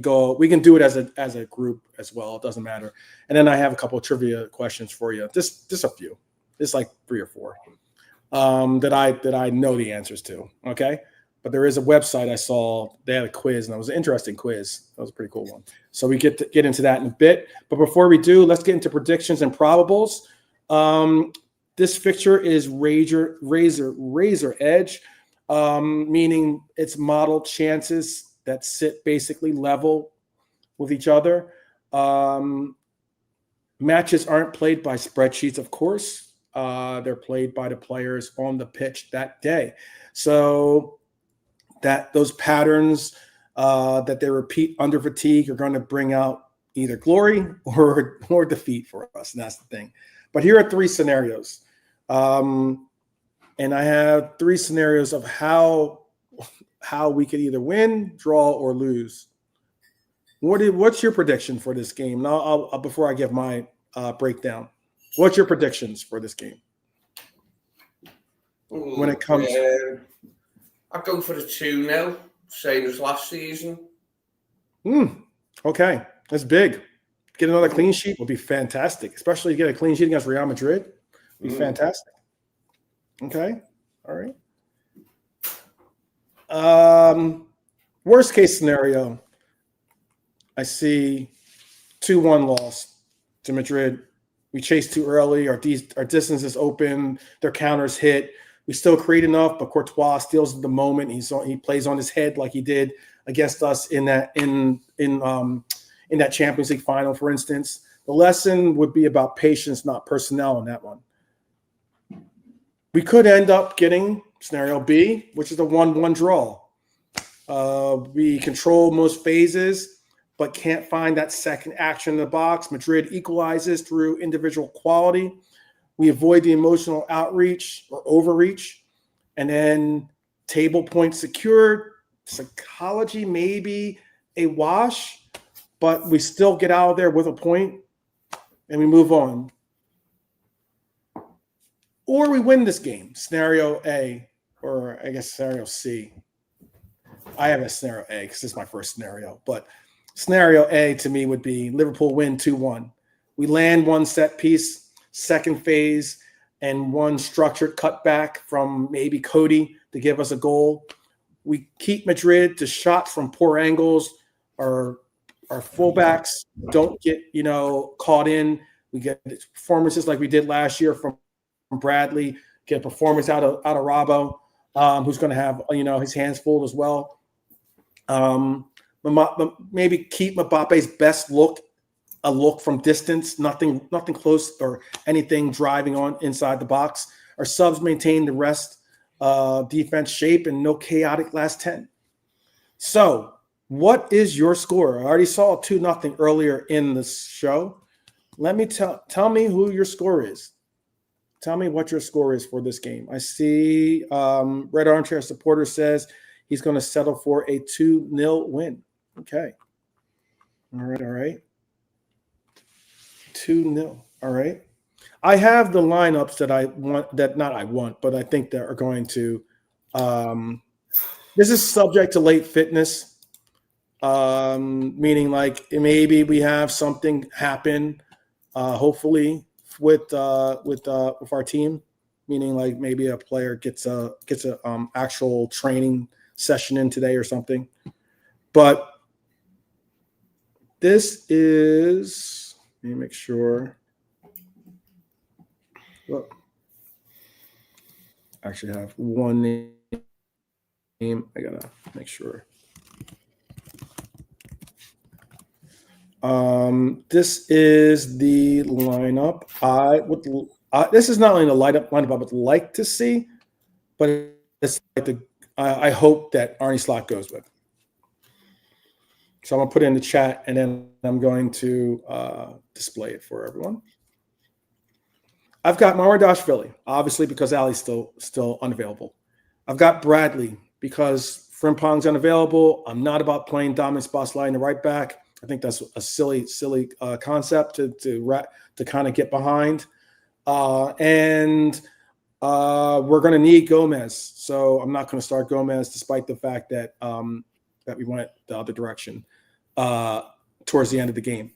[SPEAKER 1] go. We can do it as a group as well. It doesn't matter. And then I have a couple of trivia questions for you. Just a few. It's like 3 or 4 that I know the answers to. Okay. But there is a website I saw. They had a quiz, and it was an interesting quiz. That was a pretty cool one. So we get into that in a bit. But before we do, let's get into predictions and probables. This fixture is razor edge, meaning it's modeled chances that sit basically level with each other. Matches aren't played by spreadsheets, of course. They're played by the players on the pitch that day. So that those patterns that they repeat under fatigue are going to bring out either glory or defeat for us. And that's the thing. But here are 3 scenarios. And I have 3 scenarios of how we could either win, draw, or lose. What's your prediction for this game? Now, I'll before I give my breakdown, what's your predictions for this game? When it comes,
[SPEAKER 2] I'll go for the 2-0, same as last season.
[SPEAKER 1] Okay, that's big. Get another clean sheet would be fantastic, especially get a clean sheet against Real Madrid. Would be fantastic. Okay, all right. Worst case scenario, I see 2-1 loss to Madrid. We chase too early. Our distance is open. Their counters hit. We still create enough, but Courtois steals the moment. He plays on his head like he did against us in that Champions League final, for instance. The lesson would be about patience, not personnel in that one. We could end up getting scenario B, which is a 1-1 draw. We control most phases, but can't find that second action in the box. Madrid equalizes through individual quality. We avoid the emotional outreach or overreach. And then table points secured. Psychology maybe a wash, but we still get out of there with a point and we move on. Or we win this game, scenario A, or I guess scenario C. I have a scenario A because this is my first scenario, but scenario A to me would be Liverpool win 2-1. We land one set piece, second phase, and one structured cutback from maybe Cody to give us a goal. We keep Madrid to shots from poor angles. Our fullbacks don't get caught in. We get performances like we did last year from Bradley. Get a performance out of Robbo, who's going to have his hands full as well. Maybe keep Mbappe's best look, a look from distance, nothing close or anything driving on inside the box. Our subs maintain the rest defense shape and no chaotic last 10. So what is your score? I already saw 2-0 earlier in the show. Let me tell me who your score is. Tell me what your score is for this game. I see Red Armchair Supporter says he's going to settle for a 2-0 win. Okay. All right. 2-0. All right. I have the lineups that I want, but I think that are going to this is subject to late fitness. meaning like maybe we have something happen, hopefully with our team, meaning like maybe a player gets a actual training session in today or something. But this is, let me make sure. Well, I actually have one name. I gotta make sure. This is the lineup. This is not only the lineup I would like to see, but it's like I hope that Arne Slot goes with. So I'm gonna put it in the chat, and then I'm going to display it for everyone. I've got Maradashvili, obviously because Ali's still unavailable. I've got Bradley because Frimpong's unavailable. I'm not about playing Dominic Szoboszlai in the right back. I think that's a silly concept to kind of get behind. And we're going to need Gomez, so I'm not going to start Gomez, despite the fact that that we went the other direction towards the end of the game.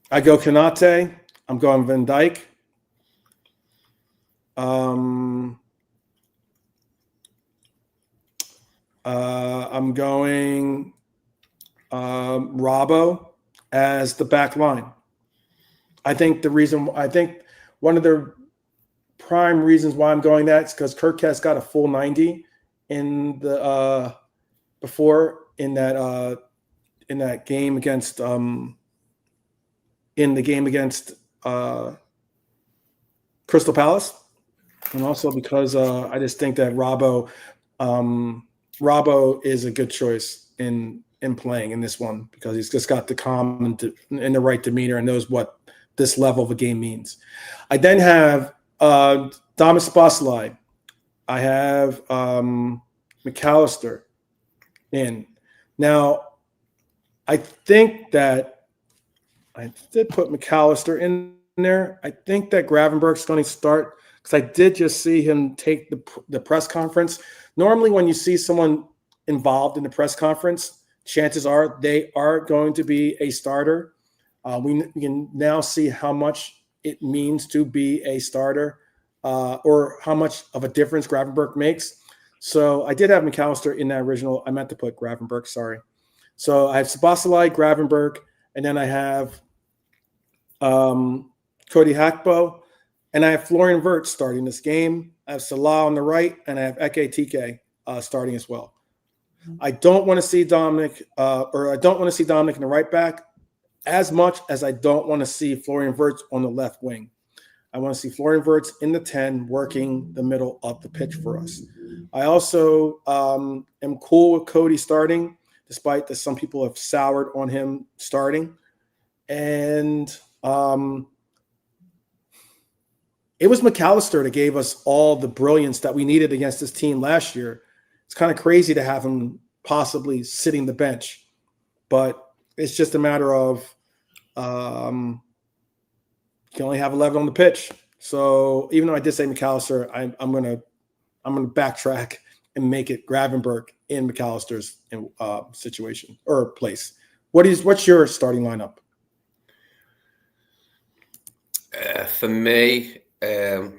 [SPEAKER 1] I go Konate. I'm going Van Dijk. I'm going Robbo as the back line. I think one of the prime reasons why I'm going that is because Kirk has got a full 90 in the game against Crystal Palace, and also because I just think that Robbo is a good choice in playing in this one because he's just got the calm and the right demeanor and knows what this level of a game means. I then have Dominic Szoboszlai. I have McAllister in. Now, I think that I did put McAllister in there. I think that Gravenberch's going to start because I did just see him take the press conference. Normally, when you see someone involved in the press conference, chances are they are going to be a starter. We can now see how much it means to be a starter or how much of a difference Gravenberch makes. So I did have McAllister in that original. I meant to put Gravenberch, sorry. So I have Szoboszlai, Gravenberch, and then I have Cody Hakpo, and I have Florian Wirtz starting this game. I have Salah on the right, and I have Eke Tike starting as well. I don't want to see Dominic in the right back as much as I don't want to see Florian Wirtz on the left wing. I want to see Florian Wirtz in the 10 working the middle of the pitch for us. I also am cool with Cody starting, despite that some people have soured on him starting. And it was McAllister that gave us all the brilliance that we needed against this team last year. It's kind of crazy to have him possibly sitting the bench, but it's just a matter of you can only have 11 on the pitch. So even though I did say McAllister, I'm gonna backtrack and make it Gravenberch in McAllister's situation or place. What's your starting lineup?
[SPEAKER 2] For me, I'd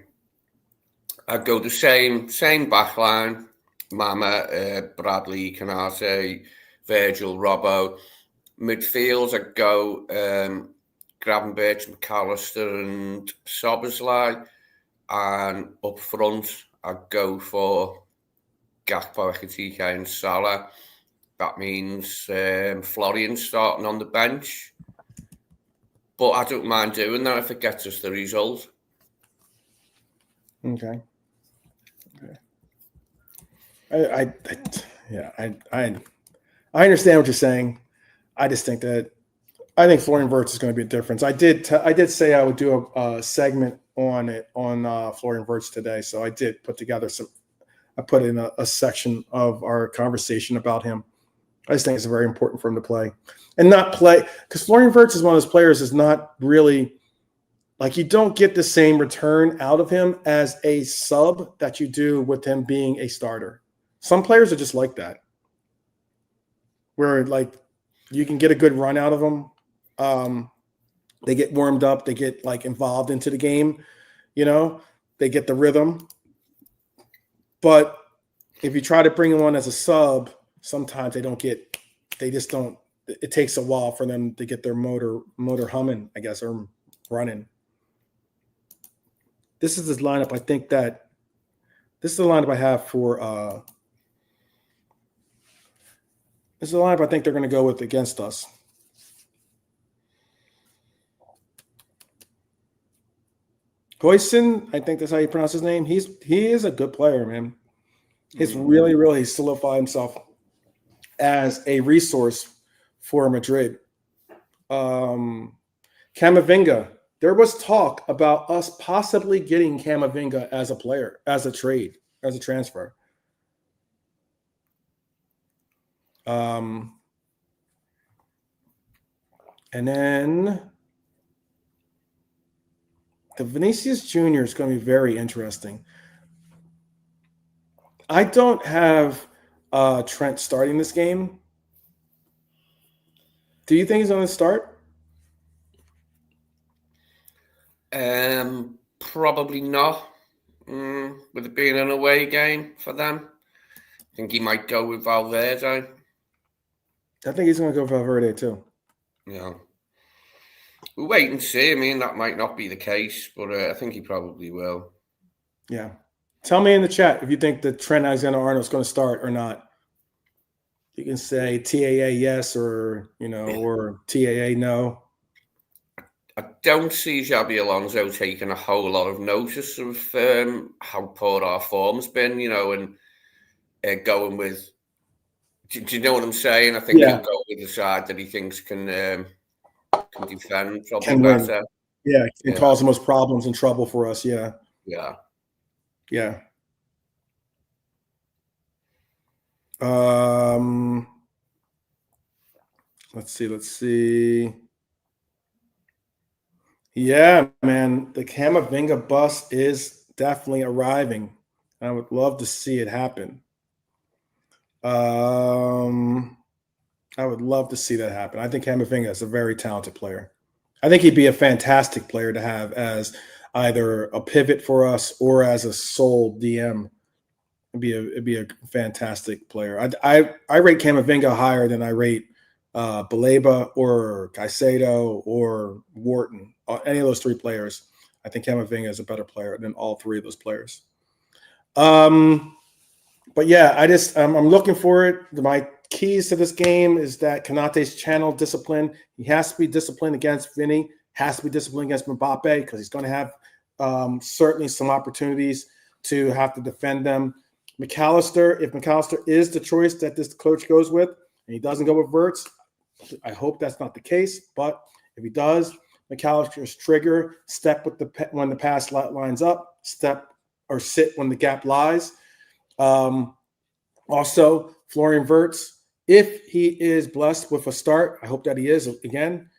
[SPEAKER 2] go the same back line. Mama, Bradley, Konate, Virgil, Robbo. Midfields, I'd go Gravenberch, McAllister and Szoboszlai. And up front, I'd go for Gakpo, Ekitike and Salah. That means Florian starting on the bench. But I don't mind doing that if it gets us the result.
[SPEAKER 1] Okay. I understand what you're saying. I just think that I think Florian Wirtz is going to be a difference. I did say I would do a segment on Florian Wirtz today, so I did put together I put in a section of our conversation about him. I just think it's very important for him to play and not play because Florian Wirtz is one of those players is not really like you don't get the same return out of him as a sub that you do with him being a starter. Some players are just like that, where like you can get a good run out of them. They get warmed up, they get like involved into the game, they get the rhythm. But if you try to bring them on as a sub, sometimes they just don't. It takes a while for them to get their motor humming, I guess, or running. This is the lineup. This is the lineup I have for. This is the lineup I think they're going to go with against us. Goyson, I think that's how you pronounce his name. He is a good player, man. He's really, really solidified himself as a resource for Madrid. Camavinga. There was talk about us possibly getting Camavinga as a player, as a trade, as a transfer. And then the Vinicius Jr. is going to be very interesting. I don't have Trent starting this game. Do you think he's going to start?
[SPEAKER 2] Probably not. With it being an away game for them, I think he might go with Valverde.
[SPEAKER 1] I think he's going to go for Valverde too.
[SPEAKER 2] Yeah. We'll wait and see. I mean, that might not be the case, but I think he probably will.
[SPEAKER 1] Yeah. Tell me in the chat if you think that Trent Alexander-Arnold is going to start or not. You can say TAA yes or, or TAA no.
[SPEAKER 2] I don't see Xabi Alonso taking a whole lot of notice of how poor our form's been, and going with. Do you know what I'm saying? I think he'll go with the side that he thinks can defend probably better.
[SPEAKER 1] Yeah, it can cause the most problems and trouble for us. Yeah.
[SPEAKER 2] Yeah.
[SPEAKER 1] Yeah. Let's see. Yeah, man, the Camavinga bus is definitely arriving. I would love to see it happen. I would love to see that happen. I think Camavinga is a very talented player. I think he'd be a fantastic player to have as either a pivot for us or as a sole DM. It'd be a fantastic player. I rate Camavinga higher than I rate Baleba or Caicedo or Wharton. Any of those three players. I think Camavinga is a better player than all three of those players. But yeah, I'm looking for it. My keys to this game is that Konate's channel discipline. He has to be disciplined against Vinny, has to be disciplined against Mbappe because he's going to have certainly some opportunities to have to defend them. McAllister, if McAllister is the choice that this coach goes with and he doesn't go with Wirtz, I hope that's not the case. But if he does, McAllister's trigger, step with when the pass lines up, step or sit when the gap lies. Also, Florian Wirtz, if he is blessed with a start, I hope that he is again.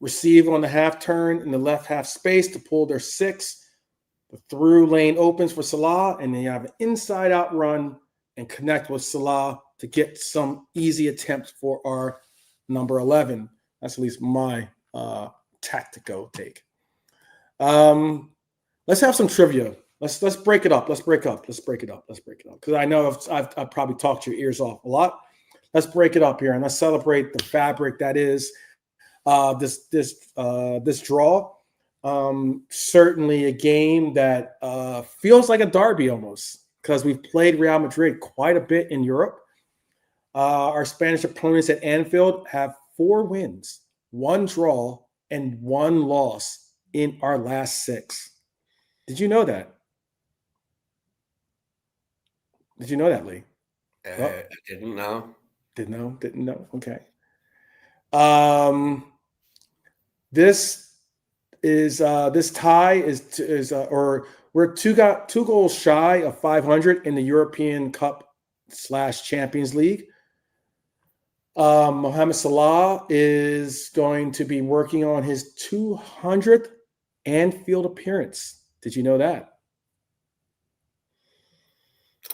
[SPEAKER 1] Receive on the half turn in the left half space to pull their six. The through lane opens for Salah, and then you have an inside out run and connect with Salah to get some easy attempts for our number 11. That's at least my tactical take. Let's have some trivia. Let's break it up. Let's break it up. Because I know I've probably talked your ears off a lot. Let's break it up here and let's celebrate the fabric that is this draw. Certainly a game that feels like a derby almost because we've played Real Madrid quite a bit in Europe. Our Spanish opponents at Anfield have 4 wins, 1 draw, and 1 loss in our last 6. Did you know that? Did you know that, Lee?
[SPEAKER 2] I didn't know.
[SPEAKER 1] Didn't know. Okay. This tie is we're two goals shy of 500 in the European Cup / Champions League. Mohamed Salah is going to be working on his 200th Anfield appearance. Did you know that?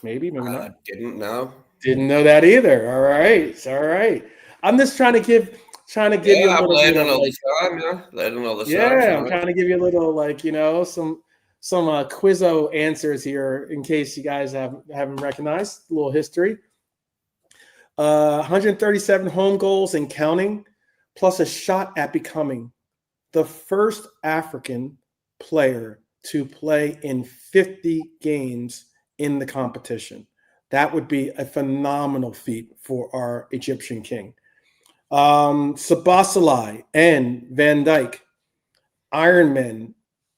[SPEAKER 1] Maybe not.
[SPEAKER 2] I didn't know.
[SPEAKER 1] Didn't know that either. All right. I'm just trying to give you a
[SPEAKER 2] I'm
[SPEAKER 1] little bit
[SPEAKER 2] learning
[SPEAKER 1] of
[SPEAKER 2] all
[SPEAKER 1] like,
[SPEAKER 2] the time. Yeah, learning all the time.
[SPEAKER 1] yeah, I'm
[SPEAKER 2] So.
[SPEAKER 1] trying to give you a little like, some quizzo answers here in case you guys haven't recognized a little history. 137 home goals and counting, plus a shot at becoming the first African player to play in 50 games in the competition. That would be a phenomenal feat for our Egyptian king. Sabasalai and Van Dijk, Ironman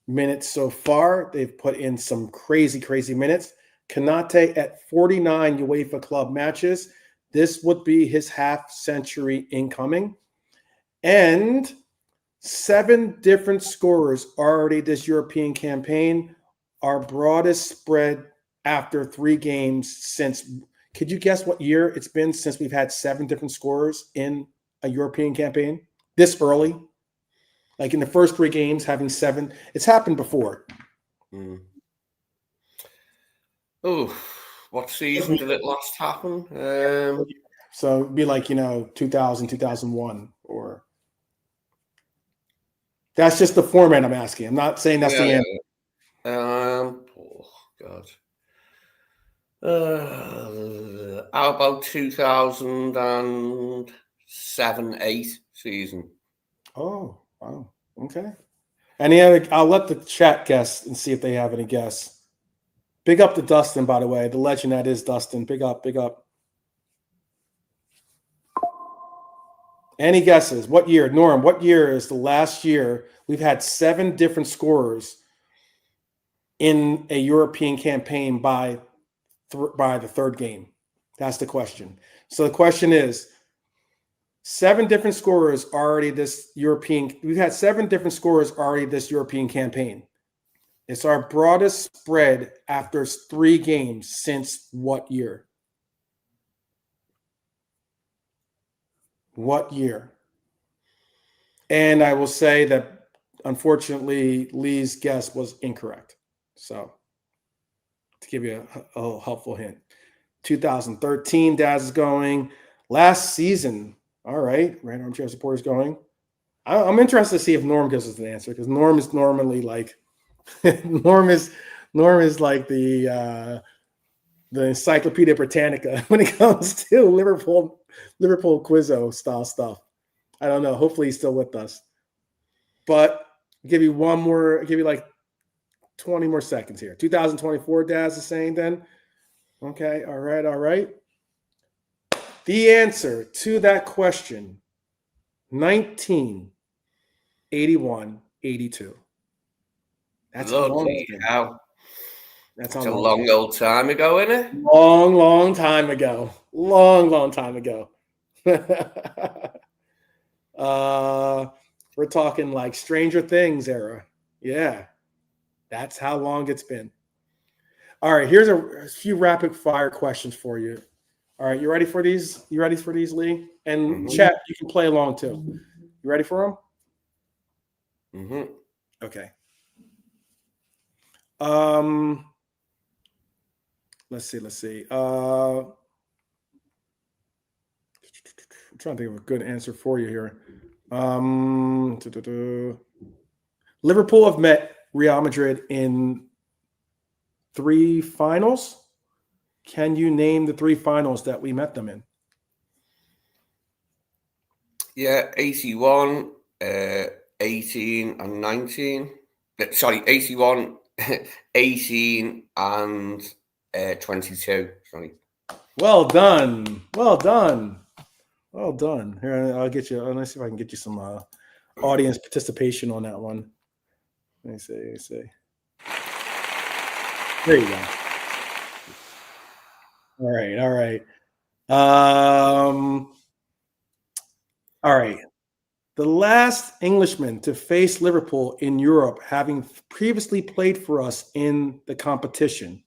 [SPEAKER 1] minutes so far. They've put in some crazy minutes. Kanate at 49 UEFA club matches. This would be his half century incoming. And 7 different scorers already this European campaign. Our broadest spread after 3 games since, could you guess what year it's been since we've had 7 different scorers in a European campaign this early? Like in the first 3 games, having 7. It's happened before.
[SPEAKER 2] Oh, what season did it last happen?
[SPEAKER 1] So it'd be like, 2000, 2001, or that's just the format I'm asking. I'm not saying that's the answer.
[SPEAKER 2] Oh God. How about 2007-08 season?
[SPEAKER 1] Oh, wow. Okay. Any other? I'll let the chat guess and see if they have any guess. Big up to Dustin, by the way, the legend that is Dustin. Big up. Any guesses? What year? Norm, what year is the last year we've had 7 different scorers in a European campaign by the 3rd game? That's the question. So the question is, 7 different scorers already this European. We've had 7 different scorers already this European campaign. It's our broadest spread after 3 games since what year? What year? And I will say that, unfortunately, Lee's guess was incorrect. So, to give you a little helpful hint, 2013, Daz is going. Last season, all right, Red Armchair Supporters going. I'm interested to see if Norm gives us an answer, because Norm is normally like Norm is like the Encyclopedia Britannica when it comes to Liverpool Quizzo style stuff. I don't know. Hopefully he's still with us. But I'll give you one more. I'll give you like 20 more seconds here. 2024, Daz is saying then. Okay. All right. The answer to that question, 1981-82. That's
[SPEAKER 2] Bloody hell.
[SPEAKER 1] That's
[SPEAKER 2] a long old time ago, isn't it?
[SPEAKER 1] Long time ago. Long time ago. We're talking like Stranger Things era. Yeah. That's how long it's been. All right, here's a few rapid fire questions for you. All right, you ready for these? Lee? And chat, you can play along too. You ready for them? Okay. Let's see. I'm trying to think of a good answer for you here. Liverpool have met Real Madrid in 3 finals. Can you name the 3 finals that we met them in?
[SPEAKER 2] Yeah, 81, 18, and 19. Sorry, 81, 18, and 22. Sorry. Well
[SPEAKER 1] done. Here, I'll get you. Let's see if I can get you some audience participation on that one. Let me see. There you go. All right. All right. The last Englishman to face Liverpool in Europe, having previously played for us in the competition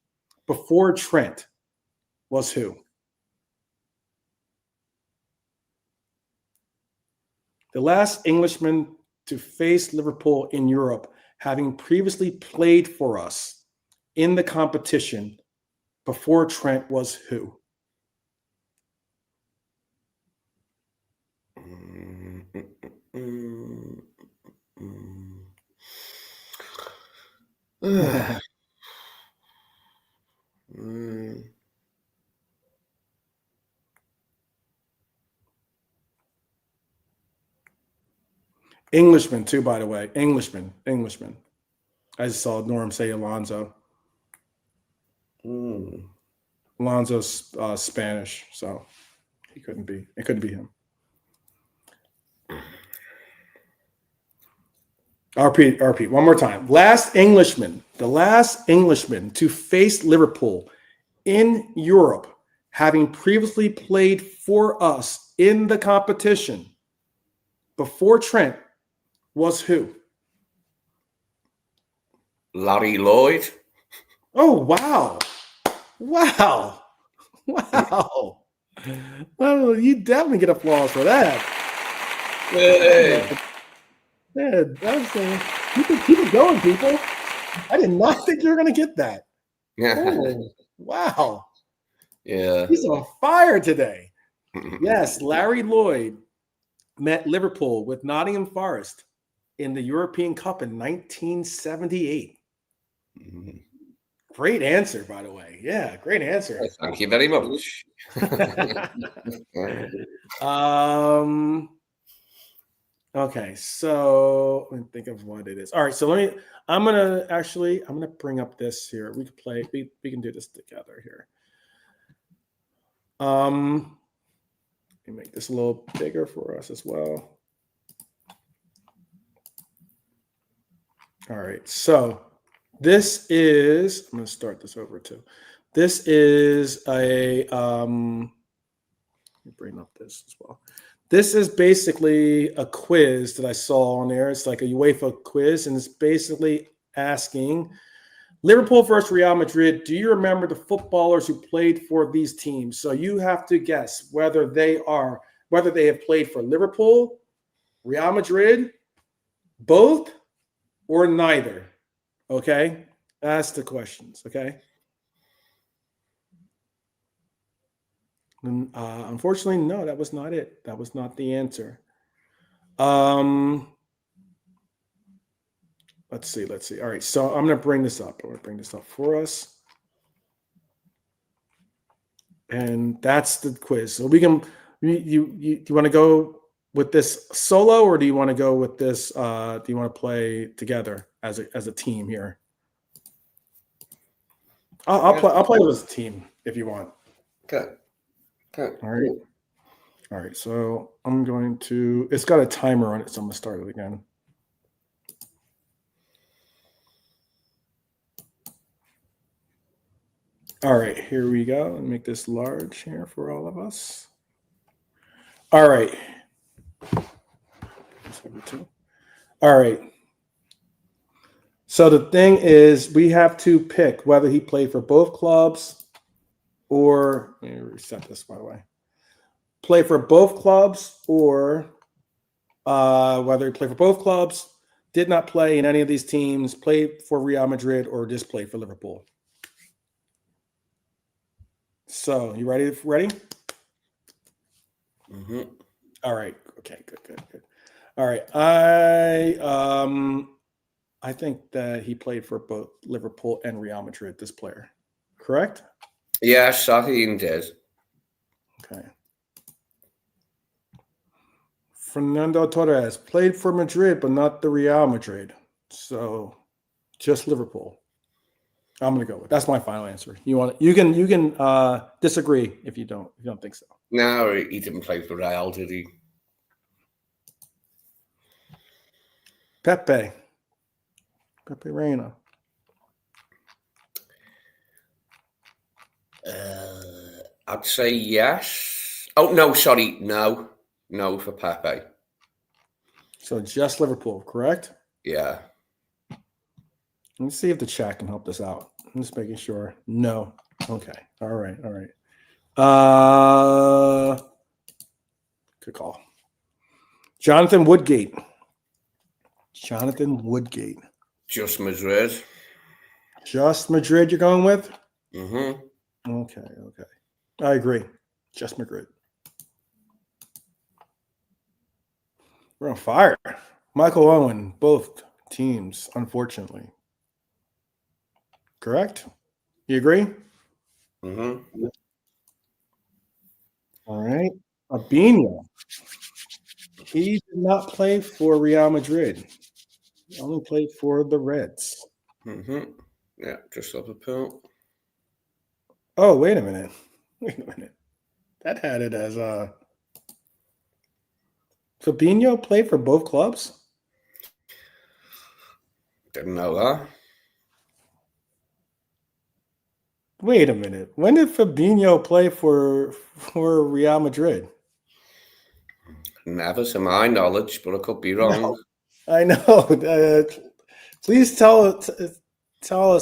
[SPEAKER 1] before Trent, was who? The last Englishman to face Liverpool in Europe, having previously played for us in the competition before Trent was who? Englishman, too, by the way. Englishman. I just saw Norm say Alonso. Alonso's Spanish, so he couldn't be. It couldn't be him. I'll repeat one more time. The last Englishman to face Liverpool in Europe, having previously played for us in the competition before Trent, was who?
[SPEAKER 2] Larry Lloyd.
[SPEAKER 1] Oh, wow. Well, you definitely get applause for that.
[SPEAKER 2] Hey.
[SPEAKER 1] Yeah, keep it going, people. I did not think you were going to get that. Oh, wow.
[SPEAKER 2] Yeah.
[SPEAKER 1] He's on fire today. Yes, Larry Lloyd met Liverpool with Nottingham Forest in the European Cup in 1978. Great answer, by the way. Yeah, great answer.
[SPEAKER 2] Thank you very much.
[SPEAKER 1] Okay, so let me think of what it is. All right, so I'm gonna bring up this here. We can play, we can do this together here. Let me make this a little bigger for us as well. All right, so this is, I'm gonna start this over too. This is a let me bring up this as well. This is basically a quiz that I saw on there. It's like a UEFA quiz, and it's basically asking Liverpool versus Real Madrid. Do you remember the footballers who played for these teams? So you have to guess whether they have played for Liverpool, Real Madrid, both, or neither. Okay, that's the questions. Okay. Unfortunately, no, that was not it. That was not the answer. Let's see. All right, so I'm going to bring this up. I'm going to bring this up for us. And that's the quiz. So we can, you want to go with this solo, or do you want to go with this? Do you want to play together as a team here? I'll play with as a team if you want.
[SPEAKER 2] Okay.
[SPEAKER 1] All right. So I'm going to. It's got a timer on it, so I'm gonna start it again. All right, here we go. Let me make this large here for all of us. All right. All right. So the thing is, we have to pick whether he played for both clubs or, let me reset this, by the way. Play for both clubs, or whether he played for both clubs, did not play in any of these teams, played for Real Madrid, or just played for Liverpool. So, you ready?
[SPEAKER 2] Mm-hmm.
[SPEAKER 1] All right. Okay, good. All right. I think that he played for both Liverpool and Real Madrid, this player. Correct?
[SPEAKER 2] Yes, I think he did.
[SPEAKER 1] Okay. Fernando Torres played for Madrid, but not the Real Madrid. So just Liverpool. I'm gonna go with that's my final answer. You can disagree if you don't think so.
[SPEAKER 2] No, he didn't play for Real, did he?
[SPEAKER 1] Pepe Reina.
[SPEAKER 2] I'd say yes. Oh no, sorry, no for Pepe.
[SPEAKER 1] So just Liverpool, correct?
[SPEAKER 2] Yeah.
[SPEAKER 1] Let's see if the chat can help this out. I'm just making sure. No. Okay. All right. Good call. Jonathan Woodgate.
[SPEAKER 2] Just Madrid.
[SPEAKER 1] Just Madrid you're going with?
[SPEAKER 2] Mm-hmm.
[SPEAKER 1] Okay. I agree. Just Madrid. We're on fire. Michael Owen, both teams, unfortunately. Correct? You agree?
[SPEAKER 2] Mm-hmm.
[SPEAKER 1] All right. Albino. He did not play for Real Madrid. He only played for the Reds.
[SPEAKER 2] Mm-hmm. Yeah, just Liverpool.
[SPEAKER 1] Oh, wait a minute. That had it as Fabinho played for both clubs?
[SPEAKER 2] Didn't know that.
[SPEAKER 1] Wait a minute. When did Fabinho play for Real Madrid?
[SPEAKER 2] Never to my knowledge, but I could be wrong.
[SPEAKER 1] No, I know. Please tell us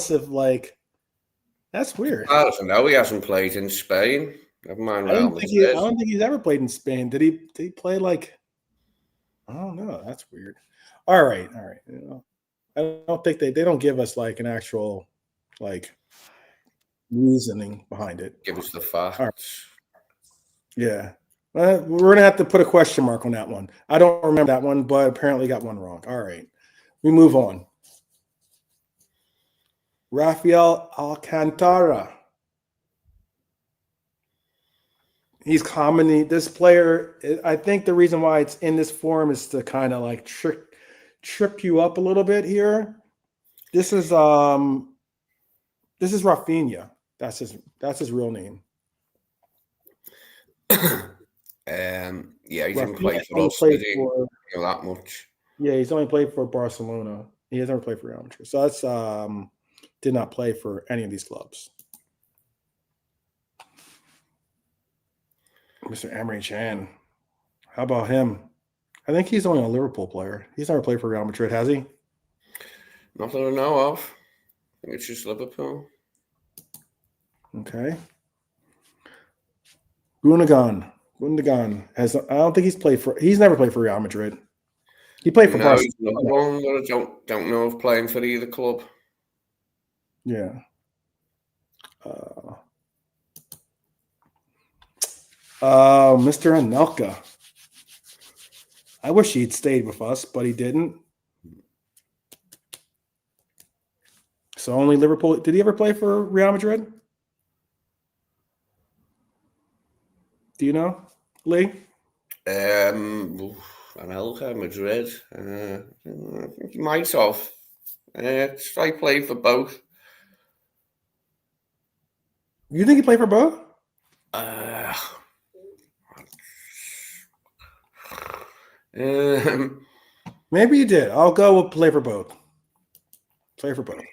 [SPEAKER 1] if that's weird.
[SPEAKER 2] I don't know. He hasn't played in Spain. Never mind
[SPEAKER 1] I
[SPEAKER 2] Real Madrid.
[SPEAKER 1] don't think he's ever played in Spain. Did he play I don't know. That's weird. All right. You know, I don't think they don't give us an actual reasoning behind it.
[SPEAKER 2] Give us the facts.
[SPEAKER 1] Right. Yeah. We're going to have to put a question mark on that one. I don't remember that one, but apparently got one wrong. All right. We move on. Rafael Alcantara. He's commonly, this player, I think the reason why it's in this form is to kind of trip you up a little bit here. This is Rafinha. That's his real name.
[SPEAKER 2] Yeah, he didn't play for us. He didn't that much.
[SPEAKER 1] Yeah, he's only played for Barcelona. He has never played for Real Madrid. So that's did not play for any of these clubs. Mr. Emery Chan. How about him? I think he's only a Liverpool player. He's never played for Real Madrid, has he?
[SPEAKER 2] Not that I know of. I think it's just Liverpool.
[SPEAKER 1] Okay. Gundogan has. I don't think he's never played for Real Madrid. He played for Barcelona.
[SPEAKER 2] He's another one that I don't know of playing for either club.
[SPEAKER 1] Yeah. Mr. Anelka. I wish he'd stayed with us, but he didn't. So only Liverpool. Did he ever play for Real Madrid? Do you know, Lee?
[SPEAKER 2] Anelka, Madrid. I think he might have. I played for both.
[SPEAKER 1] You think he played for both? Maybe he did. I'll go with play for both. Play for both.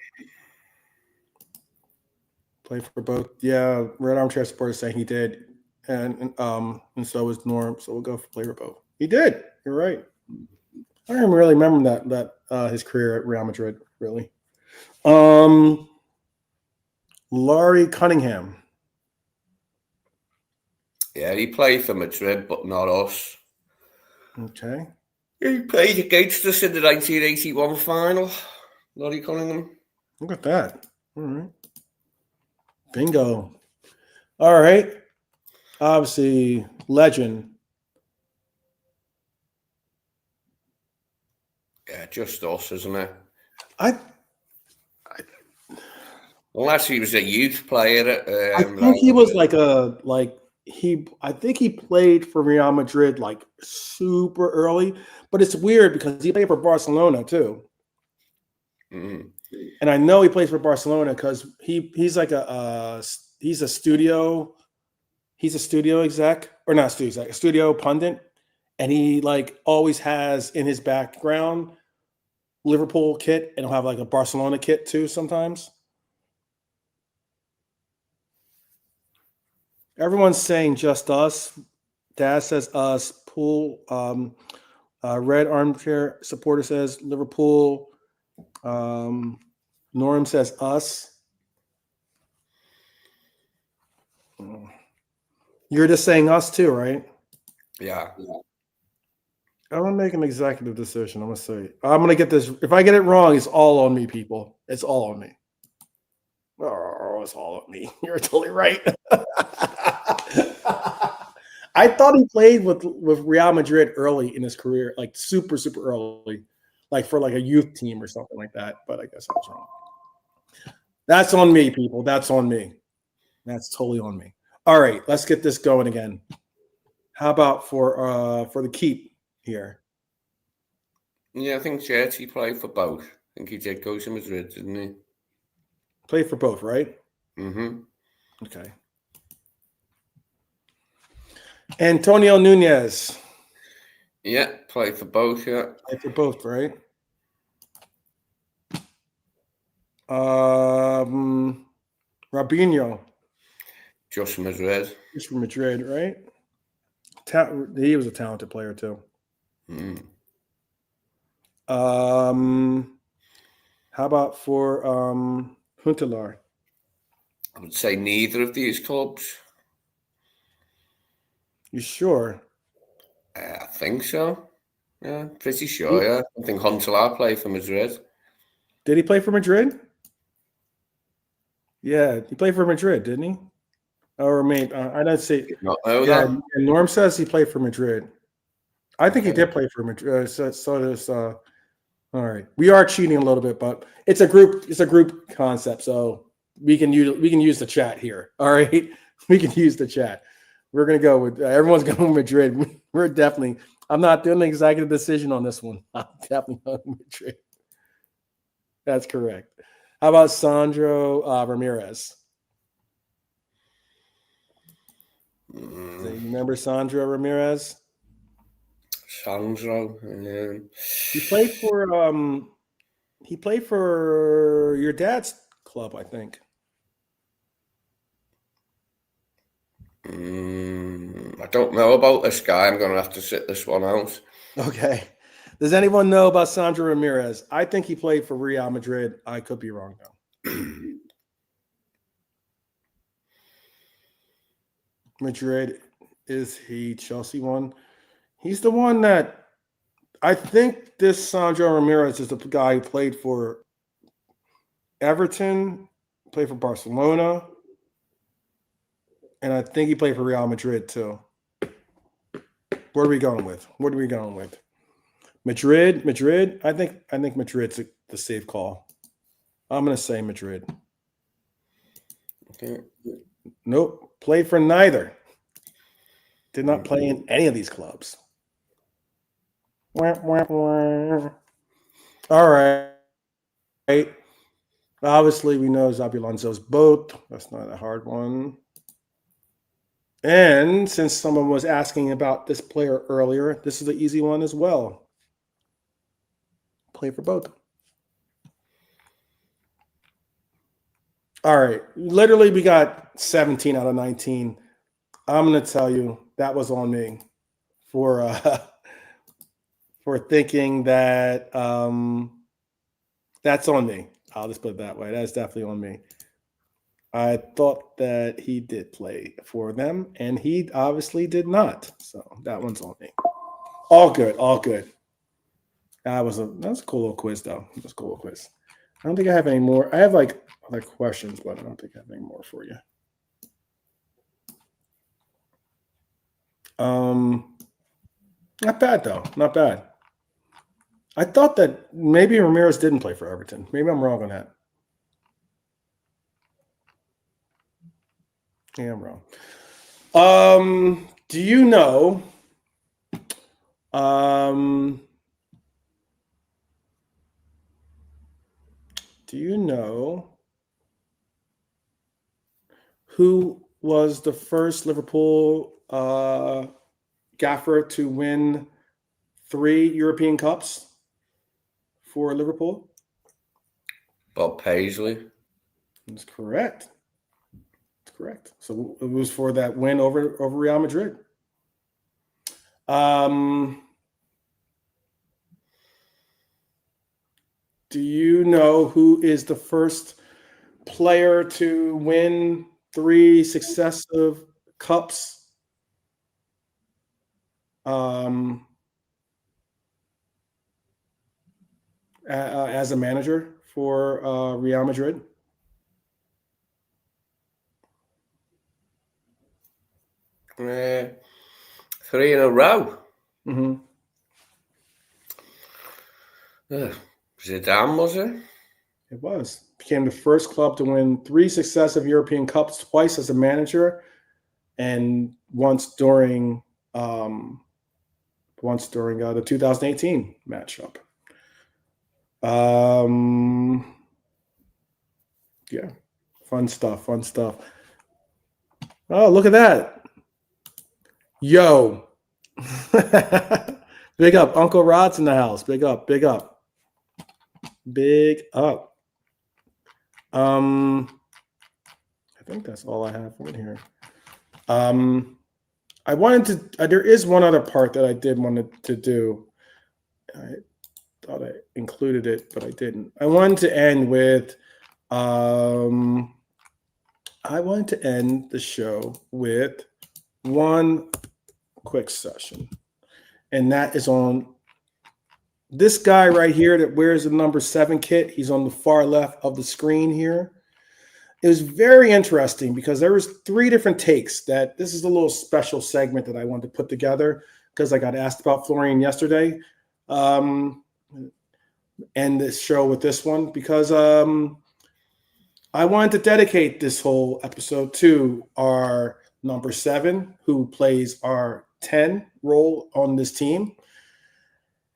[SPEAKER 1] Play for both. Yeah, Red Armchair Supporter saying he did, and so was Norm. So we'll go for play for both. He did. You're right. I don't really remember that his career at Real Madrid. Really. Laurie Cunningham.
[SPEAKER 2] Yeah, he played for Madrid, but not us.
[SPEAKER 1] Okay.
[SPEAKER 2] He played against us in the 1981 final. Laurie Cunningham.
[SPEAKER 1] Look at that. All right. Bingo. All right. Obviously, legend.
[SPEAKER 2] Yeah, just us, isn't it?
[SPEAKER 1] Unless
[SPEAKER 2] he was a youth player.
[SPEAKER 1] I think he was I think he played for Real Madrid super early, but it's weird because he played for Barcelona too.
[SPEAKER 2] Mm-hmm.
[SPEAKER 1] And I know he plays for Barcelona because he's a studio exec, or not studio exec, a studio pundit, and he always has in his background Liverpool kit, and he'll have a Barcelona kit too sometimes. Everyone's saying just us. Dad says us. Pool. Red Armchair Supporter says Liverpool. Norm says us. You're just saying us too, right?
[SPEAKER 2] Yeah.
[SPEAKER 1] I'm going to make an executive decision. I'm going to say, I'm going to get this. If I get it wrong, it's all on me, people. It's all on me. Oh, was all on me. You're totally right. I thought he played with Real Madrid early in his career, like super, super early, like for like a youth team or something like that. But I guess I was wrong. That's on me, people. That's on me. That's totally on me. All right, let's get this going again. How about for the keep here?
[SPEAKER 2] Yeah, I think Gerrard played for both. I think he did go to Madrid, didn't he?
[SPEAKER 1] Play for both, right?
[SPEAKER 2] Mm-hmm.
[SPEAKER 1] Okay. Antonio Nunez.
[SPEAKER 2] Yeah, played for both, yeah.
[SPEAKER 1] Play for both, right? Robinho.
[SPEAKER 2] Just Madrid.
[SPEAKER 1] He's from Madrid, right? He was a talented player too.
[SPEAKER 2] Mm.
[SPEAKER 1] How about for Huntelaar?
[SPEAKER 2] I would say neither of these clubs.
[SPEAKER 1] You sure?
[SPEAKER 2] I think so. Yeah, pretty sure, yeah. I think Huntelaar played for Madrid.
[SPEAKER 1] Did he play for Madrid? Yeah, he played for Madrid, didn't he? Or maybe I don't see.
[SPEAKER 2] Did not know
[SPEAKER 1] Yeah,
[SPEAKER 2] that.
[SPEAKER 1] Norm says he played for Madrid. I think he
[SPEAKER 2] Okay.
[SPEAKER 1] did play for Madrid. So there's all right. We are cheating a little bit, but it's a group concept, so we can use the chat here. All right, we can use the chat. We're gonna go with everyone's going with Madrid. We're definitely. I'm not doing an executive decision on this one. I'm definitely going with Madrid. That's correct. How about Sandro Ramirez? So you remember Sandro Ramirez?
[SPEAKER 2] Sandro.
[SPEAKER 1] He played for your dad's club, I think.
[SPEAKER 2] I don't know about this guy. I'm going to have to sit this one out.
[SPEAKER 1] Okay. Does anyone know about Sandro Ramirez? I think he played for Real Madrid. I could be wrong, though. Madrid, is he Chelsea one? He's the one that I think this Sandro Ramirez is the guy who played for Everton, played for Barcelona, and I think he played for Real Madrid too. What are we going with? Madrid. I think Madrid's the safe call. I'm gonna say Madrid.
[SPEAKER 2] Okay.
[SPEAKER 1] Nope. Played for neither. Did not play in any of these clubs. All right. Obviously, we know Xabi Alonso's both. That's not a hard one. And since someone was asking about this player earlier, this is the easy one as well. Play for both. All right. Literally, we got 17 out of 19. I'm going to tell you that was on me for thinking that that's on me. I'll just put it that way. That's definitely on me. I thought that he did play for them, and he obviously did not. So that one's on me. All good. That was a cool little quiz, though. That's a cool little quiz. I don't think I have any more. I have like other questions, but I don't think I have any more for you. Not bad though. Not bad. I thought that maybe Ramirez didn't play for Everton. Maybe I'm wrong on that. Yeah, I'm wrong. Do you know? Do you know who was the first Liverpool gaffer to win 3 European Cups for Liverpool?
[SPEAKER 2] Bob Paisley.
[SPEAKER 1] That's correct. That's correct. So it was for that win over Real Madrid. Do you know who is the first player to win 3 successive cups as a manager for Real Madrid?
[SPEAKER 2] 3 in a row.
[SPEAKER 1] Mm-hmm.
[SPEAKER 2] Zidane, was it?
[SPEAKER 1] It was. Became the first club to win 3 successive European Cups, twice as a manager, and once during the 2018 matchup. Yeah, fun stuff. Oh, look at that. Yo. Big up. Uncle Rod's in the house. Big up. I think that's all I have in here. I wanted to, there is one other part that I did want to do. I thought I included it, but I didn't. I wanted to end the show with one quick session. And that is on this guy right here that wears the number 7 kit. He's on the far left of the screen here. It was very interesting because there was 3 different takes. That this is a little special segment that I wanted to put together because I got asked about Florian yesterday. And this show with this one because I wanted to dedicate this whole episode to our number 7 who plays our 10 role on this team.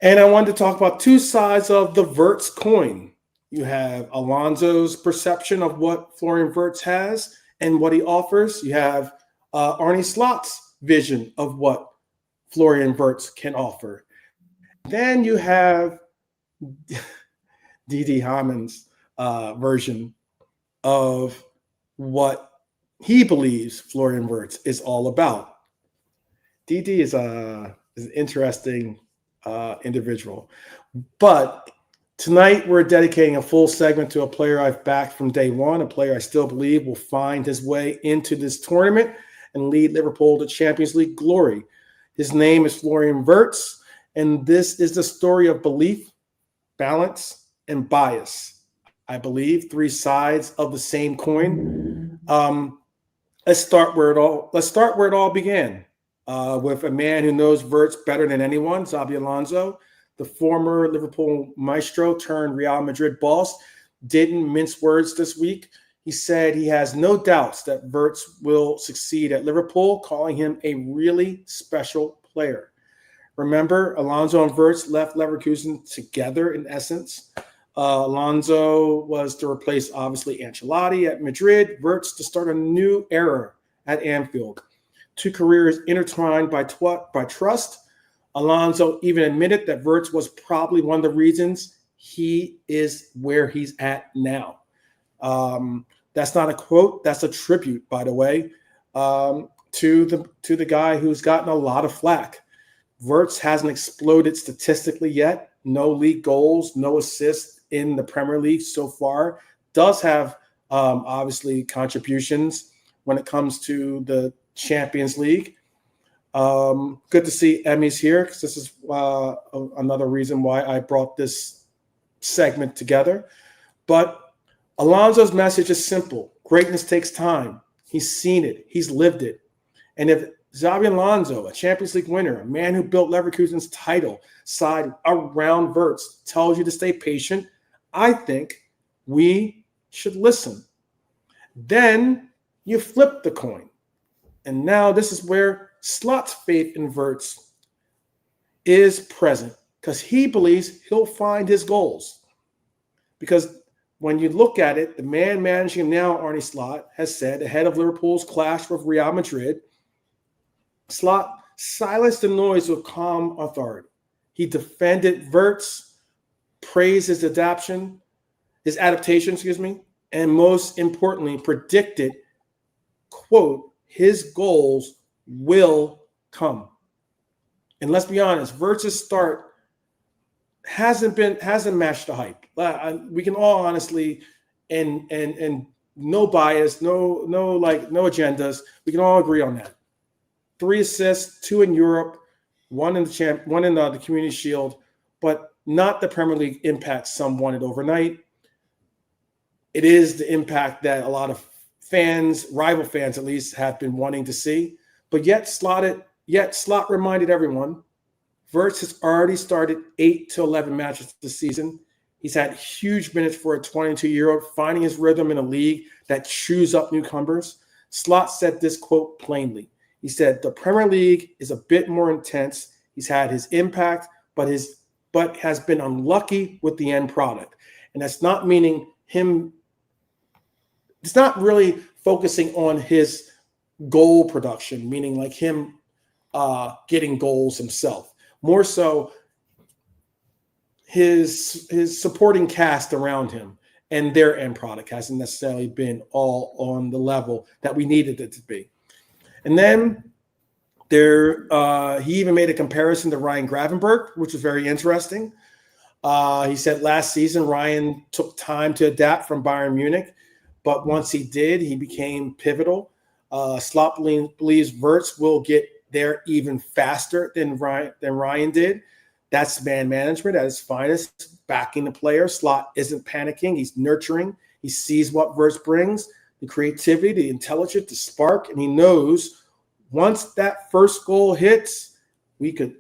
[SPEAKER 1] And I wanted to talk about 2 sides of the Wirtz coin. You have Alonso's perception of what Florian Wirtz has and what he offers. You have Arne Slot's vision of what Florian Wirtz can offer. Then you have Didi Hammond's version of what he believes Florian Wirtz is all about. Didi is an interesting individual. But tonight we're dedicating a full segment to a player I've backed from day one, a player I still believe will find his way into this tournament and lead Liverpool to Champions League glory. His name is Florian Wirtz, and this is the story of belief, balance, and bias. I believe 3 sides of the same coin. Let's start where it all began. With a man who knows Wirtz better than anyone, Xabi Alonso, the former Liverpool maestro turned Real Madrid boss, didn't mince words this week. He said he has no doubts that Wirtz will succeed at Liverpool, calling him a really special player. Remember, Alonso and Wirtz left Leverkusen together in essence. Alonso was to replace, obviously, Ancelotti at Madrid, Wirtz to start a new era at Anfield. 2 careers intertwined by trust. Alonso even admitted that Wirtz was probably one of the reasons he is where he's at now. That's not a quote. That's a tribute, by the way, to the guy who's gotten a lot of flack. Wirtz hasn't exploded statistically yet. No league goals, no assists in the Premier League so far. Does have, obviously, contributions when it comes to the Champions League. Good to see Emmy's here because this is another reason why I brought this segment together. But Alonso's message is simple. Greatness takes time. He's seen it. He's lived it. And if Xabi Alonso, a Champions League winner, a man who built Leverkusen's title side around Wirtz, tells you to stay patient, I think we should listen. Then you flip the coin. And now this is where Slot's faith in Wirtz is present because he believes he'll find his goals. Because when you look at it, the man managing him now, Arne Slot, has said ahead of Liverpool's clash with Real Madrid, Slot silenced the noise with calm authority. He defended Wirtz, praised his adaptation, and most importantly, predicted, quote, his goals will come. And let's be honest, Wirtz's start hasn't matched the hype. We can all honestly, and no bias, no agendas. We can all agree on that. 3 assists, 2 in Europe, 1 in the Community Shield, but not the Premier League impact some wanted overnight. It is the impact that a lot of fans, rival fans at least, have been wanting to see. But yet Slot reminded everyone, Wirtz has already started 8 to 11 matches this season. He's had huge minutes for a 22-year-old, finding his rhythm in a league that chews up newcomers. Slot said this quote plainly. He said, the Premier League is a bit more intense. He's had his impact, but has been unlucky with the end product. And that's not meaning him. It's not really focusing on his goal production, meaning like him getting goals himself. More so his supporting cast around him and their end product hasn't necessarily been all on the level that we needed it to be. And then he even made a comparison to Ryan Gravenberch, which was very interesting. He said last season Ryan took time to adapt from Bayern Munich, but once he did, he became pivotal. Slot believes Wirtz will get there even faster than Ryan did. That's man management at its finest, backing the player. Slot isn't panicking. He's nurturing. He sees what Wirtz brings, the creativity, the intelligence, the spark, and he knows once that first goal hits, we could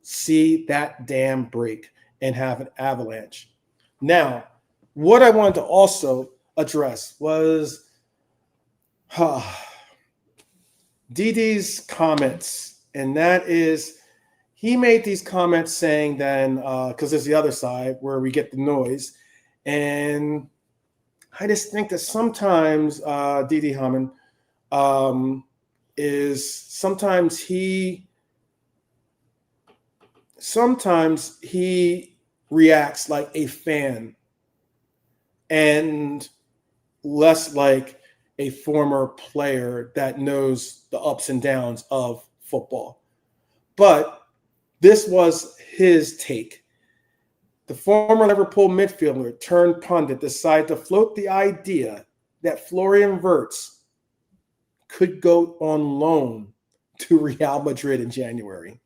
[SPEAKER 1] see that dam break and have an avalanche. Now, what I wanted to also address was DD's comments, and that is he made these comments saying then, because there's the other side where we get the noise, and I just think that sometimes DD Hammond is sometimes he reacts like a fan and less like a former player that knows the ups and downs of football. But this was his take. The former Liverpool midfielder turned pundit decided to float the idea that Florian Wirtz could go on loan to Real Madrid in January.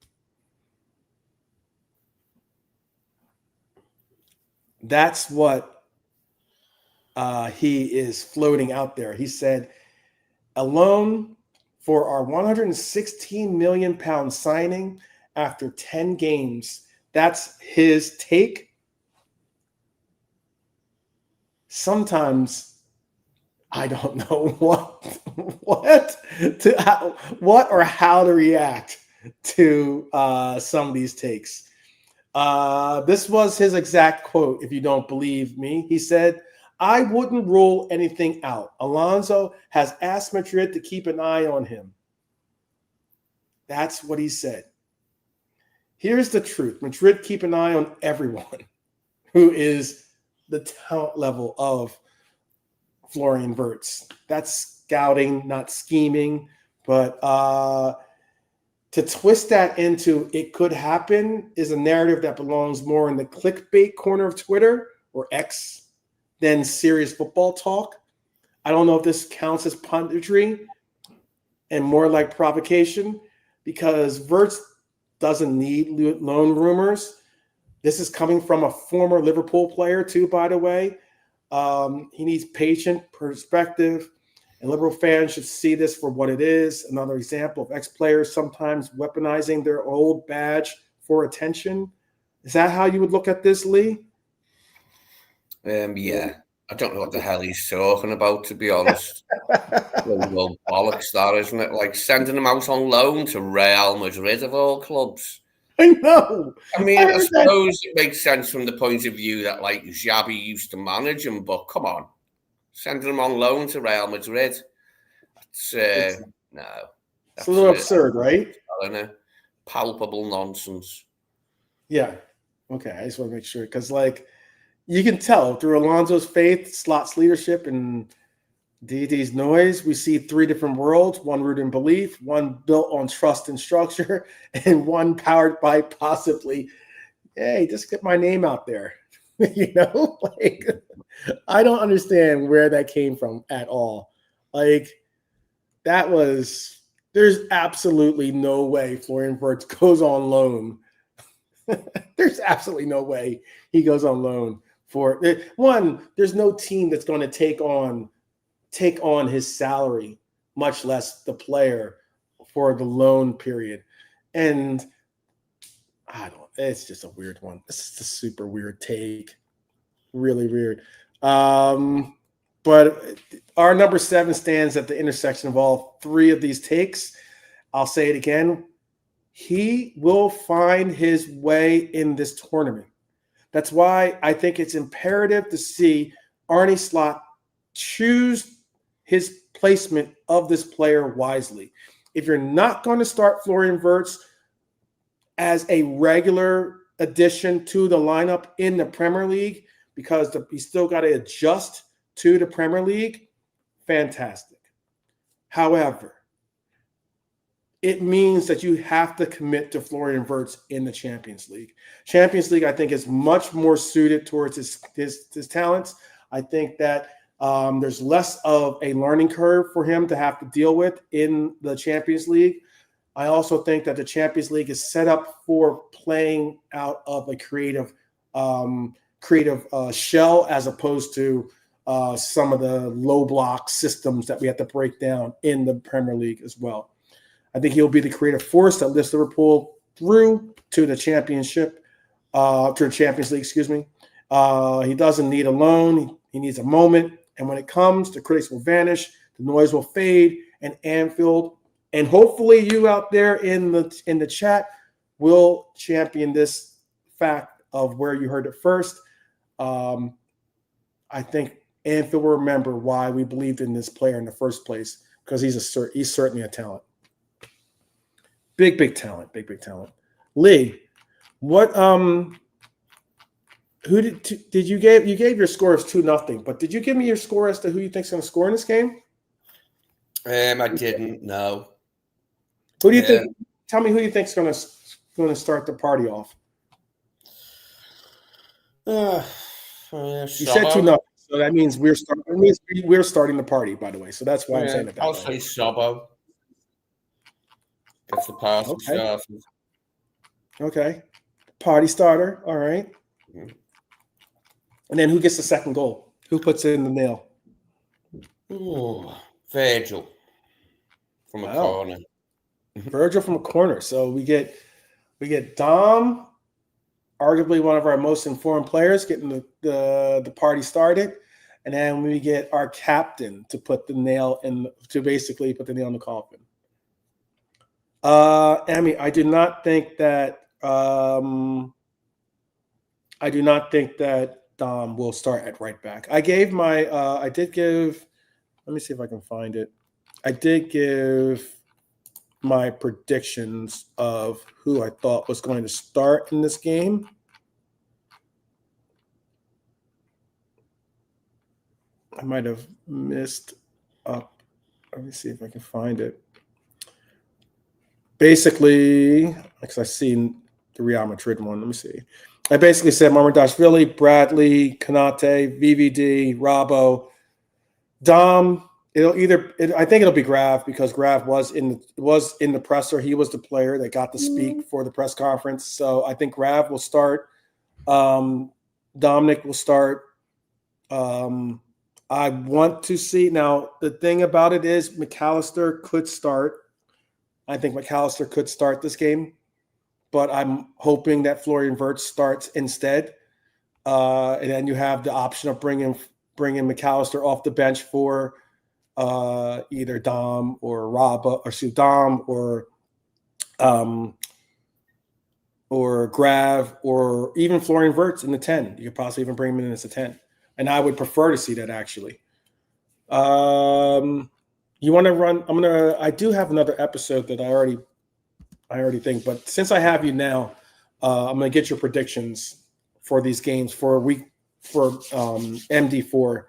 [SPEAKER 1] That's what he is floating out there. He said, a loan for our £116 million signing after 10 games. That's his take. Sometimes I don't know what or how to react to some of these takes. This was his exact quote, if you don't believe me. He said, I wouldn't rule anything out. Alonso has asked Madrid to keep an eye on him. That's what he said. Here's the truth. Madrid keep an eye on everyone who is the talent level of Florian Wirtz. That's scouting, not scheming. But to twist that into it could happen is a narrative that belongs more in the clickbait corner of Twitter or X than serious football talk. I don't know if this counts as punditry and more like provocation because Wirtz doesn't need loan rumors. This is coming from a former Liverpool player too, by the way. He needs patient perspective, and Liverpool fans should see this for what it is. Another example of ex-players sometimes weaponizing their old badge for attention. Is that how you would look at this, Lee?
[SPEAKER 2] Yeah. I don't know what the hell he's talking about, to be honest. Well, bollocks, that, isn't it? Like sending him out on loan to Real Madrid of all clubs.
[SPEAKER 1] I know.
[SPEAKER 2] I mean, I suppose it makes sense from the point of view that, like, Xabi used to manage him, but come on. Sending him on loan to Real Madrid. It's no.
[SPEAKER 1] It's a little absurd, right?
[SPEAKER 2] I don't know. Palpable nonsense.
[SPEAKER 1] Yeah. Okay, I just want to make sure. Because, like, you can tell through Alonso's faith, Slot's leadership, and DD's noise, we see three different worlds, one rooted in belief, one built on trust and structure, and one powered by possibly, hey, just get my name out there. You know, like, I don't understand where that came from at all. Like, there's absolutely no way Florian Wirtz goes on loan. There's absolutely no way he goes on loan for one. There's no team that's going to take on his salary, much less the player, for the loan period. And it's just a weird one. It's just a super weird take. Really weird. But our number 7 stands at the intersection of all 3 of these takes. I'll say it again. He will find his way in this tournament. That's why I think it's imperative to see Arne Slot choose his placement of this player wisely. If you're not going to start Florian Wirtz as a regular addition to the lineup in the Premier League, because he's still got to adjust to the Premier League, fantastic. However, it means that you have to commit to Florian Wirtz in the Champions League. Champions League, I think, is much more suited towards his talents. I think that there's less of a learning curve for him to have to deal with in the Champions League. I also think that the Champions League is set up for playing out of a creative shell, as opposed to some of the low block systems that we have to break down in the Premier League as well. I think he'll be the creative force that lifts Liverpool through to the Champions League, excuse me. He doesn't need a loan. He needs a moment. And when it comes, the critics will vanish, the noise will fade, and Anfield, and hopefully you out there in the chat, will champion this fact of where you heard it first. I think Anfield will remember why we believed in this player in the first place, because he's certainly a talent. Big talent. Lee, what who did you gave your score as 2-0, but did you give me your score as to who you think's going to score in this game?
[SPEAKER 2] I didn't know.
[SPEAKER 1] Who do you think? Tell me who you think's going to start the party off. You said 2-0, so that means we're starting the party. By the way, so that's why I'm saying it that
[SPEAKER 2] I'll
[SPEAKER 1] way.
[SPEAKER 2] say Sabo. Gets the pass.
[SPEAKER 1] Okay. Party starter. All right. Mm-hmm. And then who gets the second goal? Who puts in the nail?
[SPEAKER 2] Ooh, Virgil from a corner.
[SPEAKER 1] Virgil from a corner. So we get Dom, arguably one of our most informed players, getting the party started, and then we get our captain to put the nail in, to basically put the nail in the coffin. Amy, I do not think that Dom will start at right back. I gave my let me see if I can find it. I did give my predictions of who I thought was going to start in this game. I might have missed up. Let me see if I can find it. Basically, because I've seen the Real Madrid one. Let me see. I basically said Mamardashvili, Bradley, Konate, VVD, Robbo, Dom. I think it'll be Grav, because Grav was in the presser. He was the player that got to speak for the press conference. So I think Grav will start. Dominic will start. I want to see. Now, the thing about it is McAllister could start. I think McAllister could start this game, but I'm hoping that Florian Wirtz starts instead. And then you have the option of bringing McAllister off the bench for either Dom or Dom or Grav, or even Florian Wirtz in the 10. You could possibly even bring him in as a 10. And I would prefer to see that, actually. You want to run? I do have another episode that I already think, but since I have you now, I'm going to get your predictions for these games for MD4,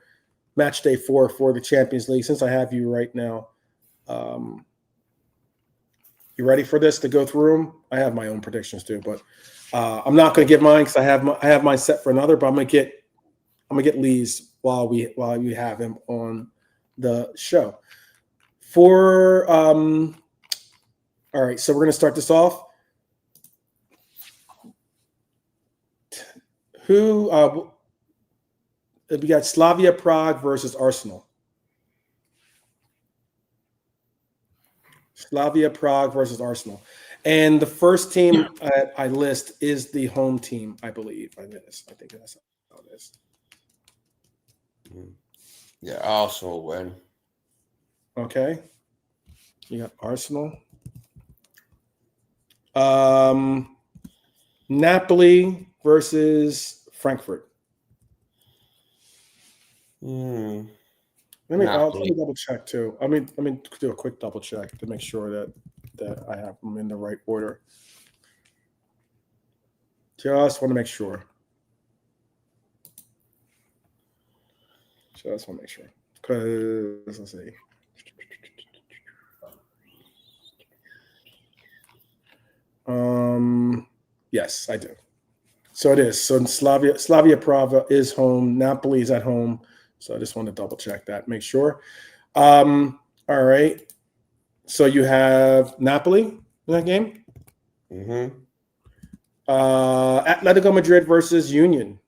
[SPEAKER 1] match day 4 for the Champions League. Since I have you right now, you ready for this to go through them? I have my own predictions too, but I'm not going to get mine because I have mine set for another. But I'm going to get Lee's while we have him on the show. All right, so we're going to start this off. We got Slavia Prague versus Arsenal. Slavia Prague versus Arsenal. And the first team I list is the home team, I believe. I think that's how it is.
[SPEAKER 2] Yeah, Arsenal win.
[SPEAKER 1] Okay. You got Arsenal. Napoli versus Frankfurt. Let me double check too. Let me do a quick double check to make sure that I have them in the right order. Just want to make sure. Just want to make sure. Because let's see. Yes, I do. So it is. So Slavia Prague is home. Napoli is at home. So I just want to double check that, make sure. All right. So you have Napoli in that game.
[SPEAKER 2] Mm-hmm.
[SPEAKER 1] Atletico Madrid versus Union.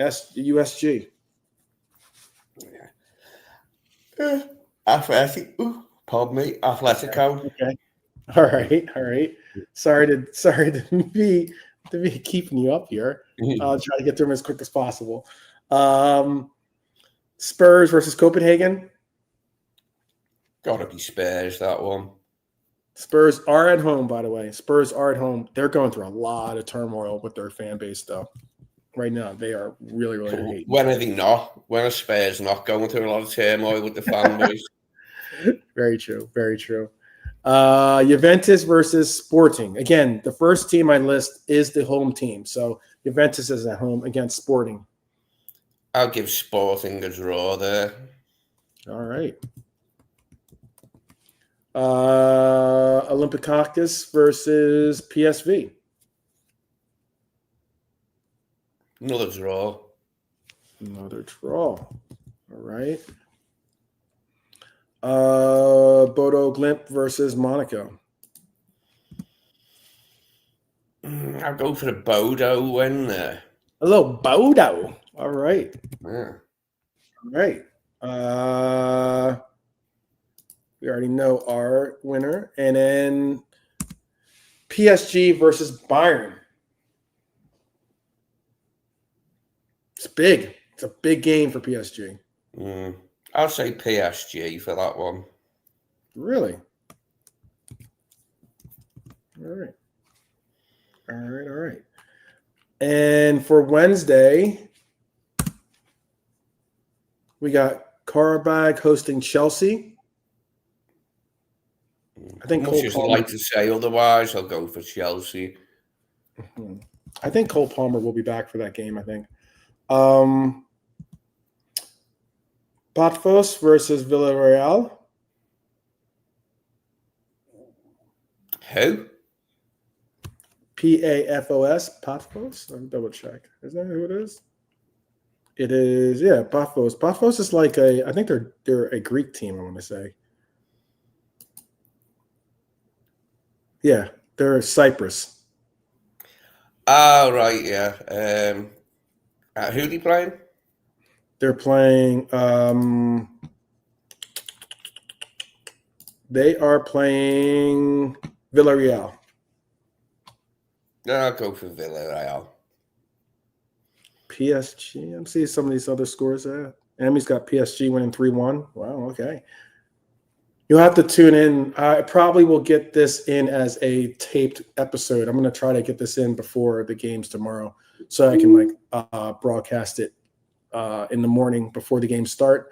[SPEAKER 1] USG.
[SPEAKER 2] Pardon me, Atletico.
[SPEAKER 1] Okay. All right. Sorry to be keeping you up here. I'll try to get through them as quick as possible. Spurs versus Copenhagen.
[SPEAKER 2] Gotta be Spurs, that one.
[SPEAKER 1] Spurs are at home, by the way. Spurs are at home. They're going through a lot of turmoil with their fan base, though. Right now, they are really, really hating.
[SPEAKER 2] When are they not? When are Spurs not going through a lot of turmoil with the fan base?
[SPEAKER 1] Very true. Very true. Juventus versus Sporting. Again, the first team I list is the home team. So Juventus is at home against Sporting.
[SPEAKER 2] I'll give Sporting a draw there.
[SPEAKER 1] All right. Olympiacos versus PSV.
[SPEAKER 2] Another draw.
[SPEAKER 1] Another draw. All right. Bodo Glimt versus Monaco.
[SPEAKER 2] I'll go for the Bodo win there.
[SPEAKER 1] Hello, Bodo. All right.
[SPEAKER 2] Yeah.
[SPEAKER 1] All right. We already know our winner. And then PSG versus Bayern. It's big. It's a big game for PSG.
[SPEAKER 2] I'll say PSG for that one.
[SPEAKER 1] Really? All right. And for Wednesday, we got Karabakh hosting Chelsea. I think
[SPEAKER 2] Much as I'd like to say otherwise, I'll go for Chelsea.
[SPEAKER 1] I think Cole Palmer will be back for that game, I think. Paphos versus Villarreal.
[SPEAKER 2] Who?
[SPEAKER 1] Pafos. Paphos? Let me double check. Is that who it is? It is, yeah, Paphos. Paphos is like I think they're a Greek team, I want to say. Yeah, they're Cyprus.
[SPEAKER 2] Oh, right, yeah. Who are they playing?
[SPEAKER 1] They're playing they are playing Villarreal.
[SPEAKER 2] I'll go for Villarreal.
[SPEAKER 1] PSG. I'm seeing some of these other scores there. Emmy's got PSG winning 3-1. Wow, okay. You'll have to tune in. I probably will get this in as a taped episode. I'm going to try to get this in before the games tomorrow so I can broadcast it in the morning before the games start.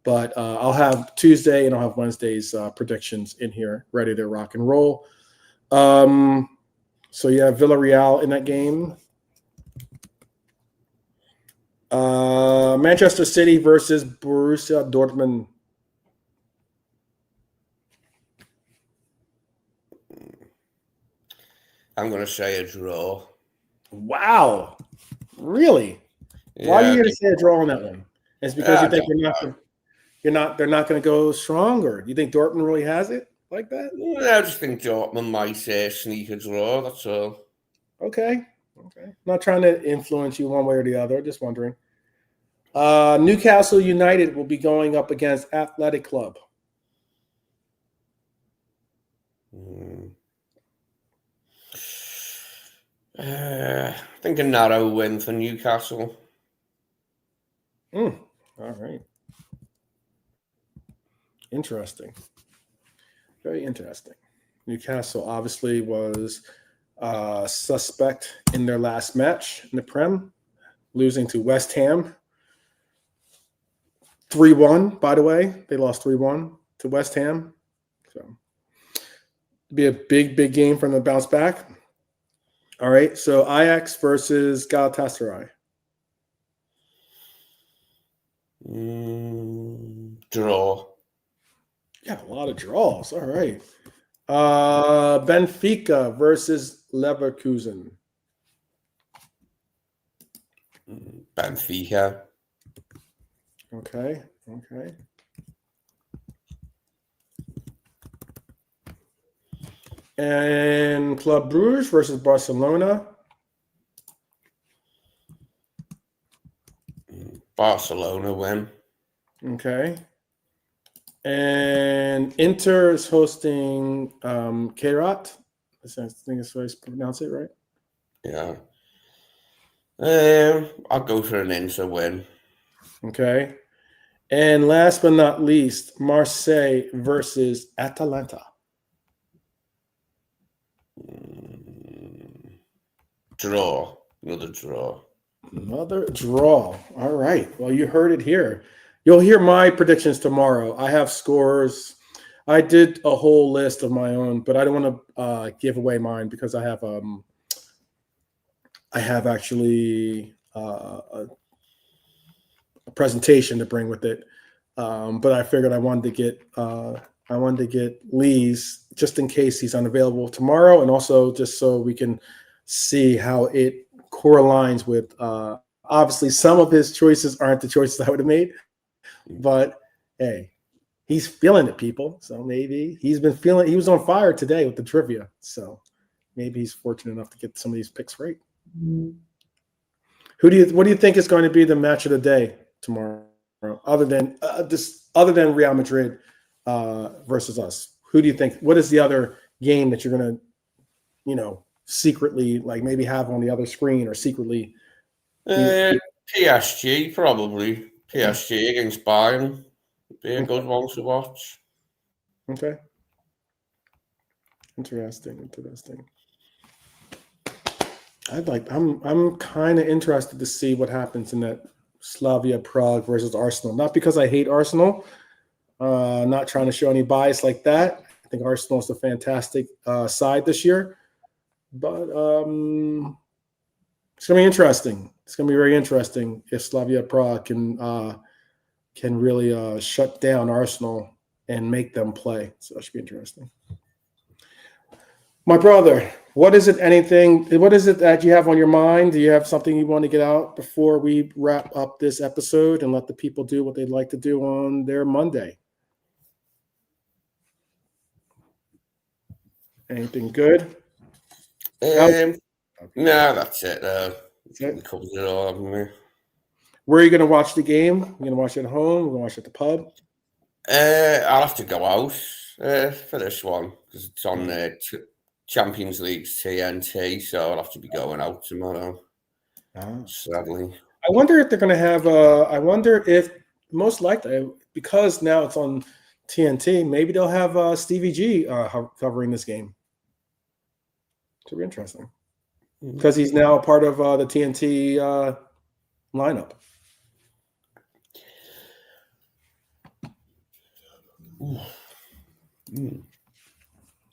[SPEAKER 1] But I'll have Tuesday and I'll have Wednesday's predictions in here ready to rock and roll. So you have Villarreal in that game. Manchester City versus Borussia Dortmund.
[SPEAKER 2] I'm going to say a draw.
[SPEAKER 1] Wow. Really?
[SPEAKER 2] Yeah,
[SPEAKER 1] Why are you going to say a draw on that one? It's because you think they're not going to go stronger. You think Dortmund really has it like that?
[SPEAKER 2] I just think Dortmund might sneak a draw, that's all.
[SPEAKER 1] Okay. Not trying to influence you one way or the other, just wondering. Newcastle United will be going up against Athletic Club.
[SPEAKER 2] I think a narrow win for Newcastle.
[SPEAKER 1] All right. Interesting. Very interesting. Newcastle obviously was suspect in their last match in the Prem, losing to West Ham 3-1, by the way. They lost 3-1 to West Ham. So it'd be a big, big game for them to bounce back. All right. So Ajax versus Galatasaray.
[SPEAKER 2] Draw.
[SPEAKER 1] Yeah, a lot of draws. All right. Benfica versus Leverkusen.
[SPEAKER 2] Benfica.
[SPEAKER 1] Okay. And Club Brugge versus Barcelona.
[SPEAKER 2] Barcelona win.
[SPEAKER 1] Okay. And Inter is hosting Gerrard. I think that's how I pronounce it, right?
[SPEAKER 2] Yeah. I'll go for an Inter win.
[SPEAKER 1] Okay. And last but not least, Marseille versus Atalanta.
[SPEAKER 2] Draw. Another draw.
[SPEAKER 1] Another draw. All right. Well, you heard it here. You'll hear my predictions tomorrow. I have scores. I did a whole list of my own, but I don't want to give away mine because I have actually a presentation to bring with it. But I figured I wanted to get Lee's just in case he's unavailable tomorrow, and also just so we can see how it correlates with. Obviously, some of his choices aren't the choices I would have made, but hey, he's feeling it, people. So maybe he was on fire today with the trivia. So maybe he's fortunate enough to get some of these picks right. What do you think is going to be the match of the day tomorrow, other than Real Madrid versus us? Who do you think? What is the other game that you're going to, secretly like maybe have on the other screen or secretly?
[SPEAKER 2] PSG probably. PSG against Bayern. Be a good one to watch.
[SPEAKER 1] Okay. Interesting. I'm kind of interested to see what happens in that Slavia Prague versus Arsenal. Not because I hate Arsenal. Not trying to show any bias like that. I think Arsenal is a fantastic side this year. But it's going to be interesting. It's going to be very interesting if Slavia Prague can really shut down Arsenal and make them play. So that should be interesting. My brother, what is it that you have on your mind? Do you have something you want to get out before we wrap up this episode and let the people do what they'd like to do on their Monday? Anything good?
[SPEAKER 2] No, that's it. We covered it all, haven't we?
[SPEAKER 1] Where are you going to watch the game? You're going to watch it at home? You're going to watch it at the pub?
[SPEAKER 2] I'll have to go out for this one because it's on Champions League TNT, so I'll have to be going out tomorrow. Sadly.
[SPEAKER 1] I wonder if they're going to have most likely, because now it's on TNT, maybe they'll have Stevie G covering this game. It'll be interesting. Because he's now a part of the TNT lineup.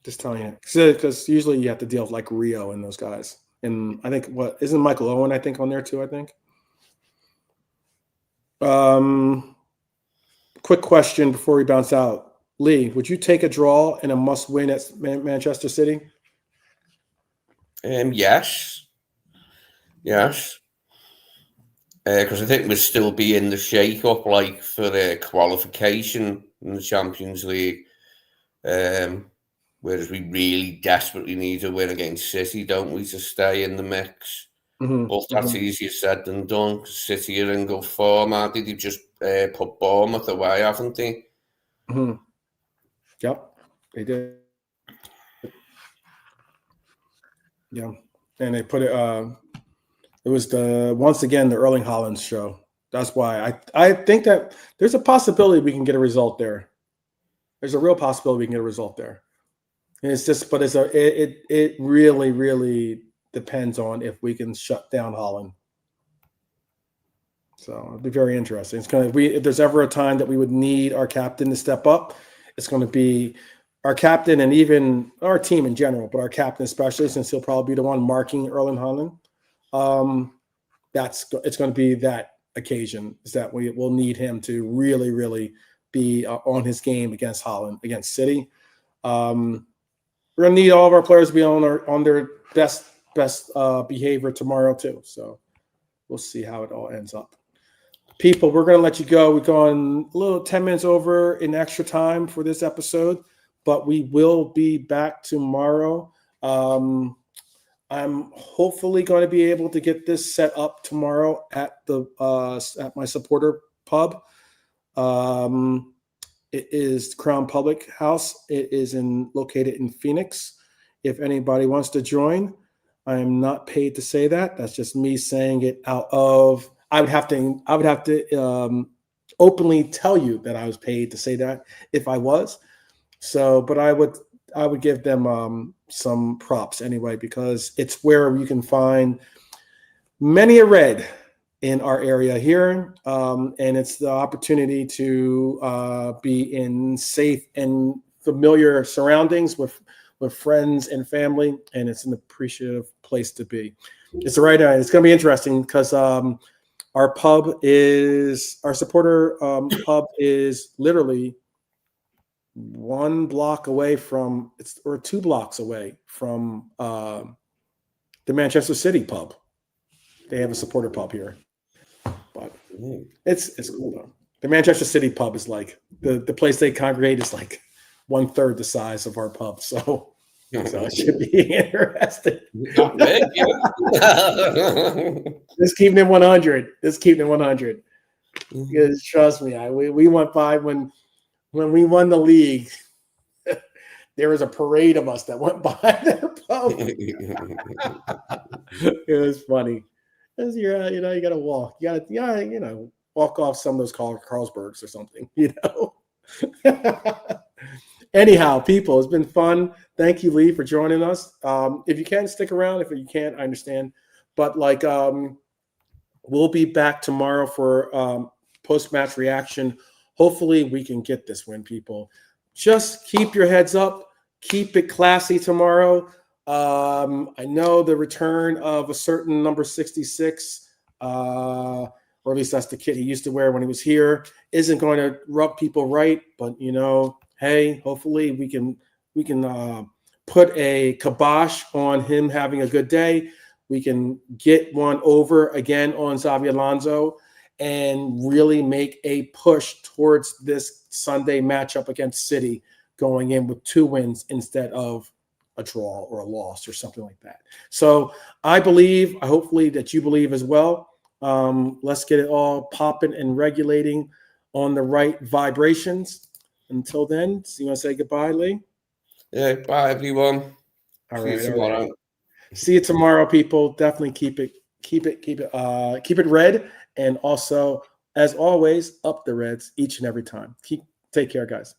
[SPEAKER 1] Just telling you, because usually you have to deal with like Rio and those guys, and I think isn't Michael Owen on there too? I think. Quick question before we bounce out, Lee, would you take a draw and a must-win at Manchester City?
[SPEAKER 2] Yes. Because I think we'll still be in the shake-up, like for the qualification in the Champions League. Whereas we really desperately need to win against City, don't we, to stay in the mix? But that's easier said than done, because City are in good form, aren't they? They've just put Bournemouth away, haven't they?
[SPEAKER 1] Yep, they did. Yeah, and they put it. It was once again the Erling Haaland show. That's why I think that there's a possibility we can get a result there. There's a real possibility we can get a result there. And it's just, but it really, really depends on if we can shut down Haaland. So it'll be very interesting. It's going to be, if there's ever a time that we would need our captain to step up, it's going to be our captain and even our team in general, but our captain especially, since he'll probably be the one marking Erling Haaland. It's going to be that occasion is that we will need him to really, really be on his game against Haaland, against City. We're going to need all of our players to be on their best behavior tomorrow too. So we'll see how it all ends up. People, we're going to let you go. We've gone a little 10 minutes over in extra time for this episode, but we will be back tomorrow. I'm hopefully going to be able to get this set up tomorrow at my supporter pub. It is Crown Public House. It is located in Phoenix. If anybody wants to join, I am not paid to say that. That's just me saying it out of. I would have to openly tell you that I was paid to say that if I was. So, but I would give them some props anyway, because it's where you can find many a red in our area here, and it's the opportunity to be in safe and familiar surroundings with friends and family, and it's an appreciative place to be. It's the right area. It's going to be interesting because our supporter pub is literally 1 block away from, or 2 blocks away from the Manchester City pub. They have a supporter pub here, but it's cool though. The Manchester City pub is like the place they congregate is like 1/3 the size of our pub. So it should be interesting. Just keeping it 100. Just keeping it 100. Because trust me, we went by when we won the league. There was a parade of us that went by their pub. It was funny. Because you got to walk. You got to, walk off some of those Carlsbergs or something, Anyhow, people, it's been fun. Thank you, Lee, for joining us. If you can, stick around. If you can't, I understand. But we'll be back tomorrow for post-match reaction. Hopefully, we can get this win, people. Just keep your heads up. Keep it classy tomorrow. I know the return of a certain number 66, or at least that's the kit he used to wear when he was here, isn't going to rub people right. But, hey, hopefully we can put a kibosh on him having a good day. We can get one over again on Xabi Alonso and really make a push towards this Sunday matchup against City, going in with 2 wins instead of a draw or a loss or something like that. So I believe, hopefully that you believe as well. Let's get it all popping and regulating on the right vibrations. Until then, so you want to say goodbye, Lee?
[SPEAKER 2] Yeah, bye everyone.
[SPEAKER 1] All right. See you tomorrow, people. Definitely keep it red, and also, as always, up the Reds each and every time. Take care, guys.